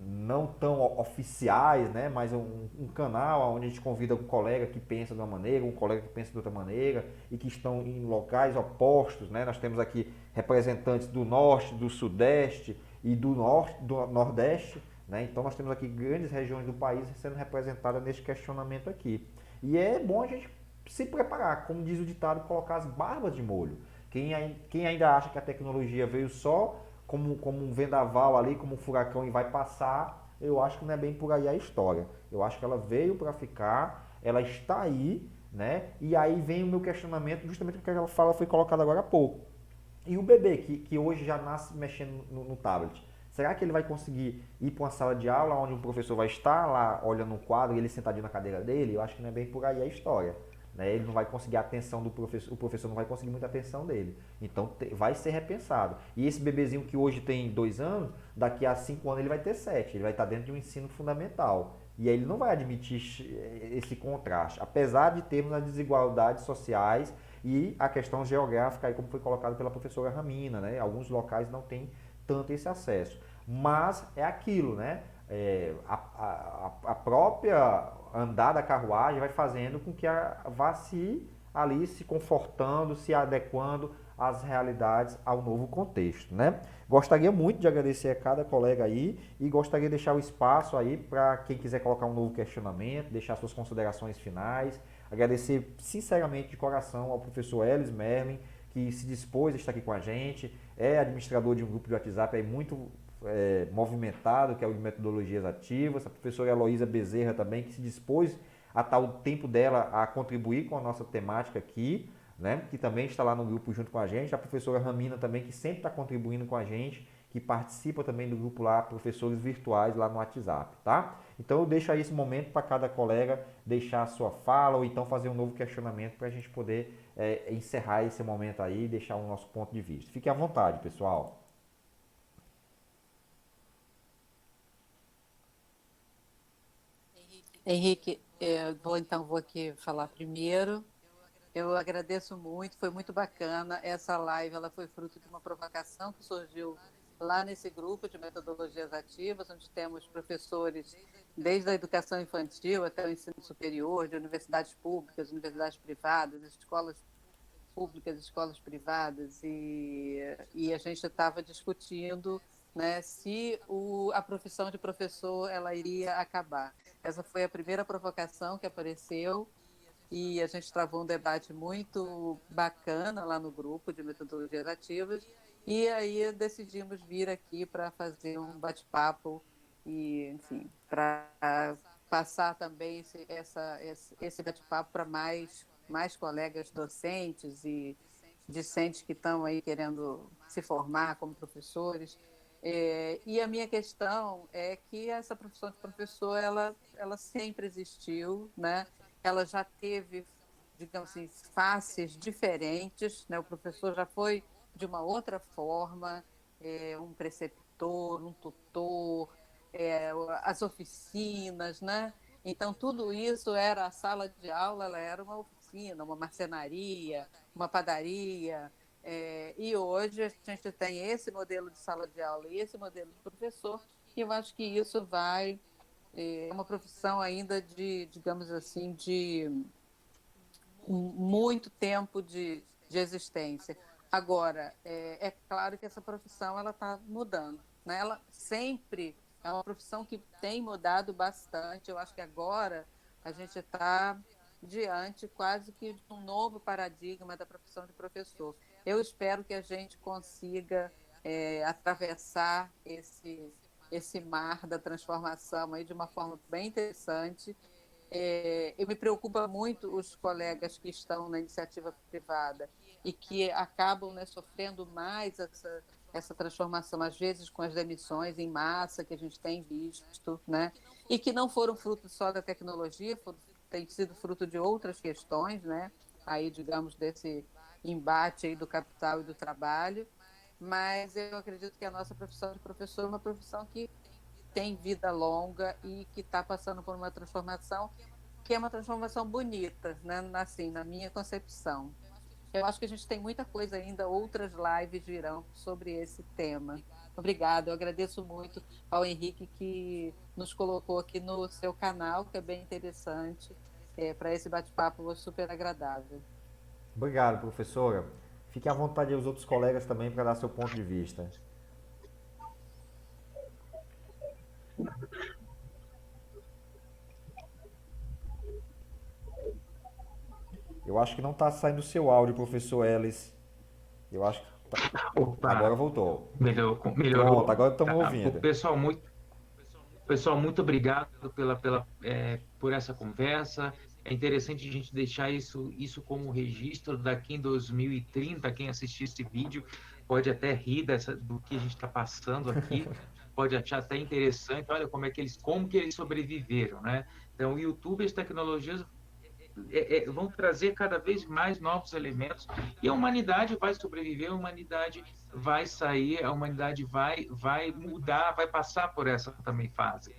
não tão oficiais, né? Mas um canal onde a gente convida um colega que pensa de uma maneira, um colega que pensa de outra maneira e que estão em locais opostos, né? Nós temos aqui representantes do norte, do sudeste e do nordeste, né? Então nós temos aqui grandes regiões do país sendo representadas nesse questionamento aqui. E é bom a gente se preparar, como diz o ditado, colocar as barbas de molho. Quem ainda acha que a tecnologia veio só como um vendaval ali, como um furacão e vai passar, eu acho que não é bem por aí a história. Eu acho que ela veio para ficar, ela está aí, né? E aí vem o meu questionamento, justamente o que ela fala foi colocado agora há pouco. E o bebê que hoje já nasce mexendo no tablet, será que ele vai conseguir ir para uma sala de aula onde o professor vai estar lá olhando um quadro e ele sentadinho na cadeira dele? Eu acho que não é bem por aí a história. Né? Ele não vai conseguir a atenção do professor, o professor não vai conseguir muita atenção dele. Então vai ser repensado. E esse bebezinho que hoje tem 2 anos, daqui a 5 anos ele vai ter 7. Ele vai estar dentro de um ensino fundamental. E aí ele não vai admitir esse contraste, apesar de termos as desigualdades sociais e a questão geográfica, aí como foi colocado pela professora Ramina, né? Alguns locais não têm tanto esse acesso. Mas é aquilo, né? A própria andar da carruagem vai fazendo com que vá ali se confortando, se adequando às realidades, ao novo contexto, né? Gostaria muito de agradecer a cada colega aí e gostaria de deixar o espaço aí para quem quiser colocar um novo questionamento, deixar suas considerações finais. Agradecer sinceramente de coração ao professor Elis Merlin, que se dispôs a estar aqui com a gente, é administrador de um grupo de WhatsApp aí muito movimentado, que é o de metodologias ativas, a professora Heloísa Bezerra também, que se dispôs a estar o tempo dela a contribuir com a nossa temática aqui, né? Que também está lá no grupo junto com a gente, a professora Ramina também, que sempre está contribuindo com a gente, que participa também do grupo lá, professores virtuais lá no WhatsApp, tá? Então eu deixo aí esse momento para cada colega deixar a sua fala ou então fazer um novo questionamento para a gente poder encerrar esse momento aí e deixar o nosso ponto de vista. Fique à vontade, pessoal. Henrique, vou aqui falar primeiro. Eu agradeço muito, foi muito bacana. Essa live ela foi fruto de uma provocação que surgiu lá nesse grupo de metodologias ativas, onde temos professores desde a educação infantil até o ensino superior, de universidades públicas, universidades privadas, escolas públicas, escolas privadas, e a gente estava discutindo, né, se a profissão de professor ela iria acabar. Essa foi a primeira provocação que apareceu e a gente travou um debate muito bacana lá no grupo de metodologias ativas e aí decidimos vir aqui para fazer um bate-papo e, enfim, para passar também esse bate-papo para mais colegas docentes e discentes que estão aí querendo se formar como professores. E a minha questão é que essa profissão de professor, ela sempre existiu, né? Ela já teve, digamos assim, faces diferentes, né? O professor já foi de uma outra forma, um preceptor, um tutor, as oficinas, né? Então, tudo isso era a sala de aula, ela era uma oficina, uma marcenaria, uma padaria, e hoje a gente tem esse modelo de sala de aula e esse modelo de professor, e eu acho que isso é uma profissão ainda de, digamos assim, de muito tempo de existência. Agora, é claro que essa profissão ela está mudando, né? Ela sempre é uma profissão que tem mudado bastante. Eu acho que agora a gente está diante quase que de um novo paradigma da profissão de professor. Eu espero que a gente consiga atravessar esse mar da transformação aí de uma forma bem interessante. Eu me preocupa muito os colegas que estão na iniciativa privada e que acabam, né, sofrendo mais essa transformação, às vezes com as demissões em massa que a gente tem visto, né, e que não foram fruto só da tecnologia, têm sido fruto de outras questões, né, aí, digamos, desse embate aí do capital e do trabalho, mas eu acredito que a nossa profissão de professor é uma profissão que tem vida longa e que está passando por uma transformação que é uma transformação bonita, né? Assim, na minha concepção. Eu acho que a gente tem muita coisa ainda, outras lives virão sobre esse tema. Obrigada, eu agradeço muito ao Henrique que nos colocou aqui no seu canal, que é bem interessante, para esse bate-papo super agradável. Obrigado, professora. Fique à vontade aí os outros colegas também para dar seu ponto de vista. Eu acho que não está saindo o seu áudio, professor Ellis. Eu acho que agora Opa, voltou. Pronto, melhorou. agora estamos Tá. O ouvindo. pessoal, muito obrigado por essa conversa. É interessante a gente deixar isso como registro daqui em 2030. Quem assistir esse vídeo pode até rir do que a gente está passando aqui, pode achar até interessante. Olha como que eles sobreviveram, né? Então, o YouTube e as tecnologias vão trazer cada vez mais novos elementos e a humanidade vai sobreviver, a humanidade vai sair, a humanidade vai mudar, vai passar por essa também fase.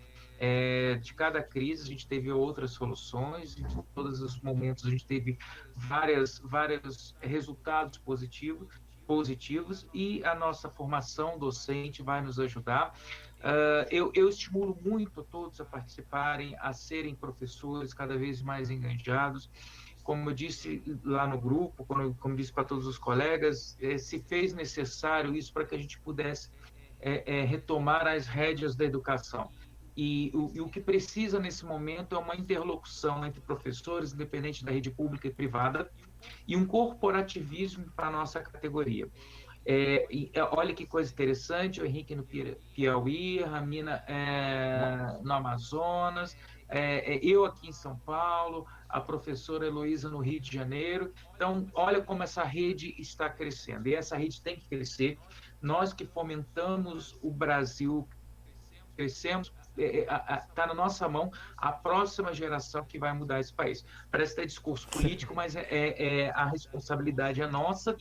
De cada crise a gente teve outras soluções, de todos os momentos a gente teve vários resultados positivos e a nossa formação docente vai nos ajudar. Eu estimulo muito todos a participarem, a serem professores cada vez mais engajados. Como eu disse lá no grupo, como disse para todos os colegas, se fez necessário isso para que a gente pudesse retomar as rédeas da educação. E o que precisa nesse momento é uma interlocução entre professores, independente da rede pública e privada, e um corporativismo para a nossa categoria. Olha que coisa interessante, o Henrique no Piauí, a Ramina no Amazonas, eu aqui em São Paulo, a professora Heloísa no Rio de Janeiro. Então, olha como essa rede está crescendo, e essa rede tem que crescer. Nós que fomentamos o Brasil, crescemos, está na nossa mão a próxima geração que vai mudar esse país. Parece ter discurso político, mas a responsabilidade é nossa,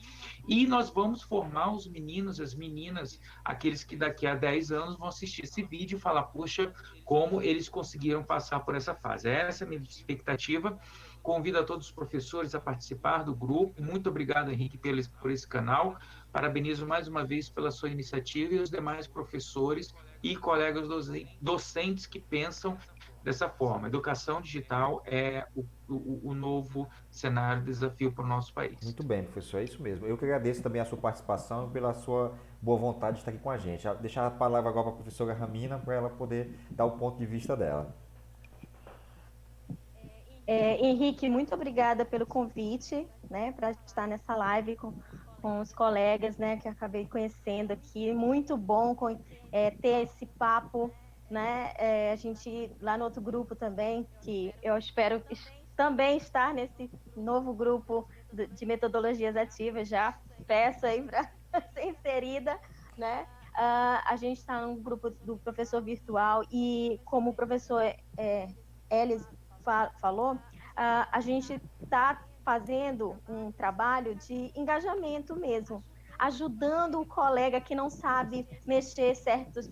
e nós vamos formar os meninos, as meninas, aqueles que daqui a 10 anos vão assistir esse vídeo e falar, puxa, como eles conseguiram passar por essa fase. Essa é a minha expectativa. Convido a todos os professores a participar do grupo. Muito obrigado, Henrique, por esse canal. Parabenizo mais uma vez pela sua iniciativa e os demais professores e colegas docentes que pensam dessa forma. Educação digital é o novo cenário, desafio para o nosso país. Muito bem, professor, é isso mesmo. Eu que agradeço também a sua participação e pela sua boa vontade de estar aqui com a gente. Vou deixar a palavra agora para a professora Ramina para ela poder dar o ponto de vista dela. Henrique, muito obrigada pelo convite, né, para estar nessa live com os colegas, né, que acabei conhecendo aqui. Muito bom ter esse papo, né, a gente lá no outro grupo também, que eu espero também estar nesse novo grupo de metodologias ativas, já peço aí para ser inserida, né. A gente está no grupo do professor virtual e como o professor Elis falou, a gente está fazendo um trabalho de engajamento mesmo, ajudando o colega que não sabe mexer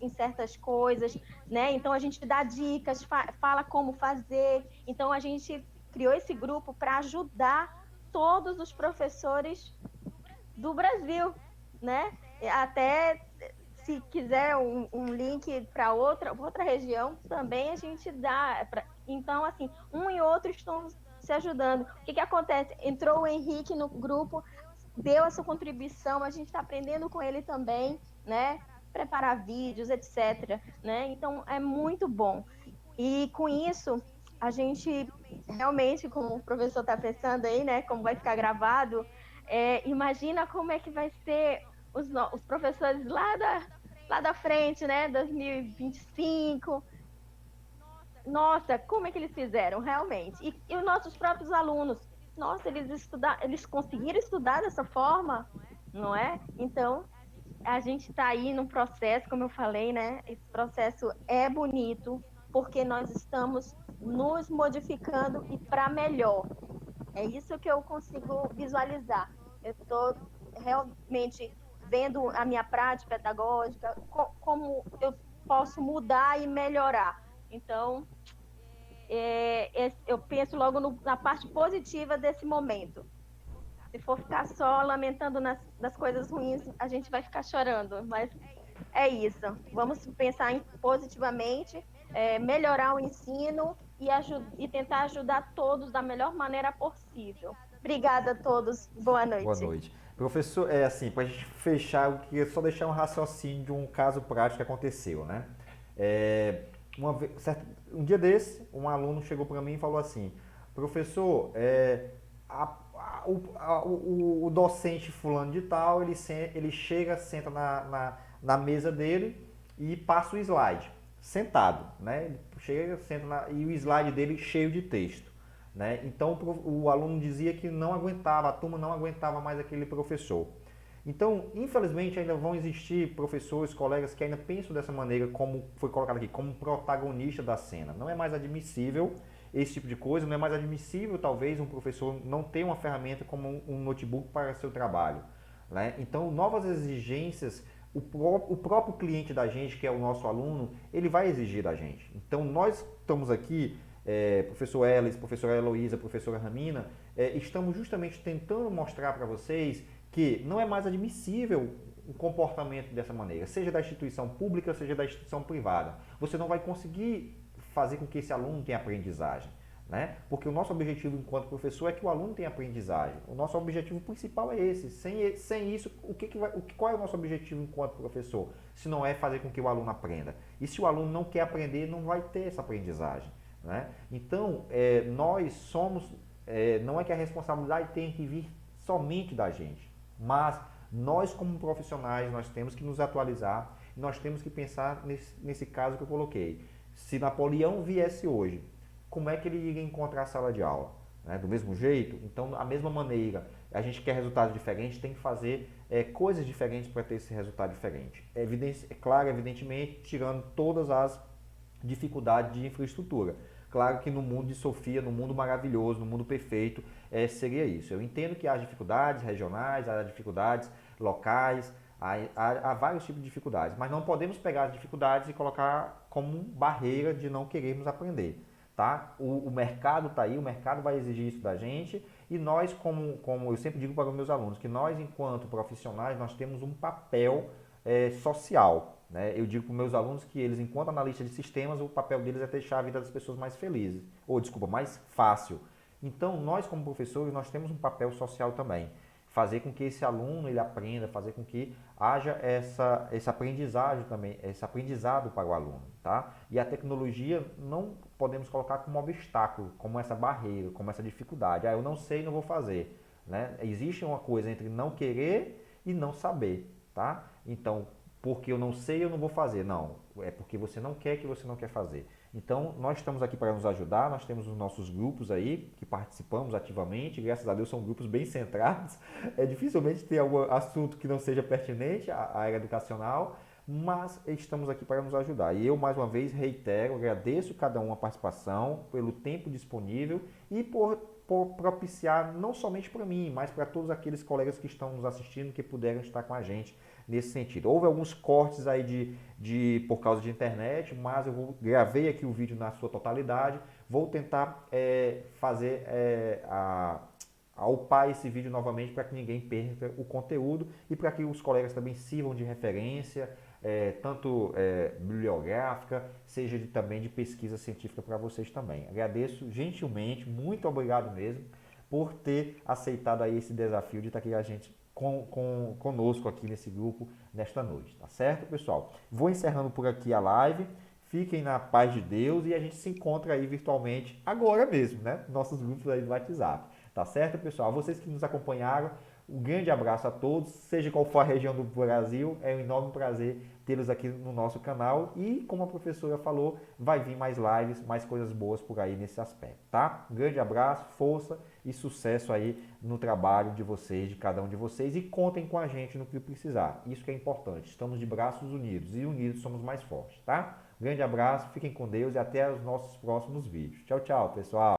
em certas coisas, né? Então a gente dá dicas, fala como fazer. Então a gente criou esse grupo para ajudar todos os professores do Brasil, né? Até se quiser um link para outra região, também a gente dá. Então, assim, um e outro estão se ajudando. O que acontece? Entrou o Henrique no grupo, deu essa contribuição, a gente está aprendendo com ele também, né? Preparar vídeos, etc. Né? Então, é muito bom. E com isso, a gente realmente, como o professor está pensando aí, né? Como vai ficar gravado, imagina como é que vai ser os professores lá da frente, né? 2025. Nossa, como é que eles fizeram, realmente? E os nossos próprios alunos, nossa, eles conseguiram estudar dessa forma, não é? Então, a gente está aí num processo, como eu falei, né? Esse processo é bonito, porque nós estamos nos modificando e para melhor. É isso que eu consigo visualizar. Eu estou realmente vendo a minha prática pedagógica, como eu posso mudar e melhorar. Então, eu penso logo na parte positiva desse momento. Se for ficar só lamentando nas coisas ruins, a gente vai ficar chorando. Mas é isso. Vamos pensar positivamente, melhorar o ensino e tentar ajudar todos da melhor maneira possível. Obrigada a todos. Boa noite. Boa noite. Professor, assim, para a gente fechar, eu queria só deixar um raciocínio de um caso prático que aconteceu, né? Um dia desse, um aluno chegou para mim e falou assim, professor, o docente fulano de tal, ele chega, senta na mesa dele e passa o slide, sentado, né? Ele chega, senta e o slide dele cheio de texto, né? Então o aluno dizia que não aguentava, a turma não aguentava mais aquele professor. Então, infelizmente, ainda vão existir professores, colegas que ainda pensam dessa maneira, como foi colocado aqui, como protagonista da cena. Não é mais admissível esse tipo de coisa, não é mais admissível, talvez, um professor não ter uma ferramenta como um notebook para seu trabalho, né? Então, novas exigências, o próprio cliente da gente, que é o nosso aluno, ele vai exigir da gente. Então, nós estamos aqui, professor Ellis, professora Heloísa, professora Ramina, estamos justamente tentando mostrar para vocês que não é mais admissível o comportamento dessa maneira, seja da instituição pública, seja da instituição privada. Você não vai conseguir fazer com que esse aluno tenha aprendizagem, né? Porque o nosso objetivo enquanto professor é que o aluno tenha aprendizagem. O nosso objetivo principal é esse. Sem isso, qual é o nosso objetivo enquanto professor? Se não é fazer com que o aluno aprenda. E se o aluno não quer aprender, não vai ter essa aprendizagem, né? Então, nós somos, não é que a responsabilidade tenha que vir somente da gente, mas nós como profissionais, nós temos que nos atualizar, nós temos que pensar nesse caso que eu coloquei. Se Napoleão viesse hoje, como é que ele iria encontrar a sala de aula? Né? Do mesmo jeito? Então, da mesma maneira, a gente quer resultados diferentes, tem que fazer coisas diferentes para ter esse resultado diferente. Claro, evidentemente, tirando todas as dificuldades de infraestrutura. Claro que no mundo de Sofia, no mundo maravilhoso, no mundo perfeito, seria isso. Eu entendo que há dificuldades regionais, há dificuldades locais, há vários tipos de dificuldades, mas não podemos pegar as dificuldades e colocar como barreira de não querermos aprender, tá? O mercado está aí, o mercado vai exigir isso da gente e nós, como eu sempre digo para os meus alunos, que nós, enquanto profissionais, nós temos um papel social. Né? Eu digo para os meus alunos que eles, enquanto analistas de sistemas, o papel deles é deixar a vida das pessoas mais felizes, mais fácil. Então, nós como professores, nós temos um papel social também. Fazer com que esse aluno ele aprenda, fazer com que haja essa aprendizagem também, esse aprendizado para o aluno, tá? E a tecnologia não podemos colocar como obstáculo, como essa barreira, como essa dificuldade. Eu não sei, não vou fazer, né? Existe uma coisa entre não querer e não saber, tá? Então, porque eu não sei, eu não vou fazer. Não, é porque você não quer que você não quer fazer. Então, nós estamos aqui para nos ajudar, nós temos os nossos grupos aí, que participamos ativamente, graças a Deus são grupos bem centrados, dificilmente tem algum assunto que não seja pertinente à área educacional, mas estamos aqui para nos ajudar. E eu, mais uma vez, reitero, agradeço cada um a participação, pelo tempo disponível e por propiciar, não somente para mim, mas para todos aqueles colegas que estão nos assistindo, que puderam estar com a gente nesse sentido. Houve alguns cortes aí por causa de internet, mas eu gravei aqui o vídeo na sua totalidade. Vou tentar upar esse vídeo novamente para que ninguém perca o conteúdo e para que os colegas também sirvam de referência, tanto bibliográfica, seja também de pesquisa científica para vocês também. Agradeço gentilmente, muito obrigado mesmo por ter aceitado aí esse desafio de estar aqui a gente conosco aqui nesse grupo nesta noite, tá certo, pessoal? Vou encerrando por aqui a live, fiquem na paz de Deus e a gente se encontra aí virtualmente agora mesmo, né? Nossos grupos aí do WhatsApp, tá certo, pessoal? Vocês que nos acompanharam, um grande abraço a todos, seja qual for a região do Brasil, é um enorme prazer tê-los aqui no nosso canal e, como a professora falou, vai vir mais lives, mais coisas boas por aí nesse aspecto, tá? Um grande abraço, força e sucesso aí no trabalho de vocês, de cada um de vocês e contem com a gente no que precisar. Isso que é importante, estamos de braços unidos e unidos somos mais fortes, tá? Um grande abraço, fiquem com Deus e até os nossos próximos vídeos. Tchau, tchau, pessoal!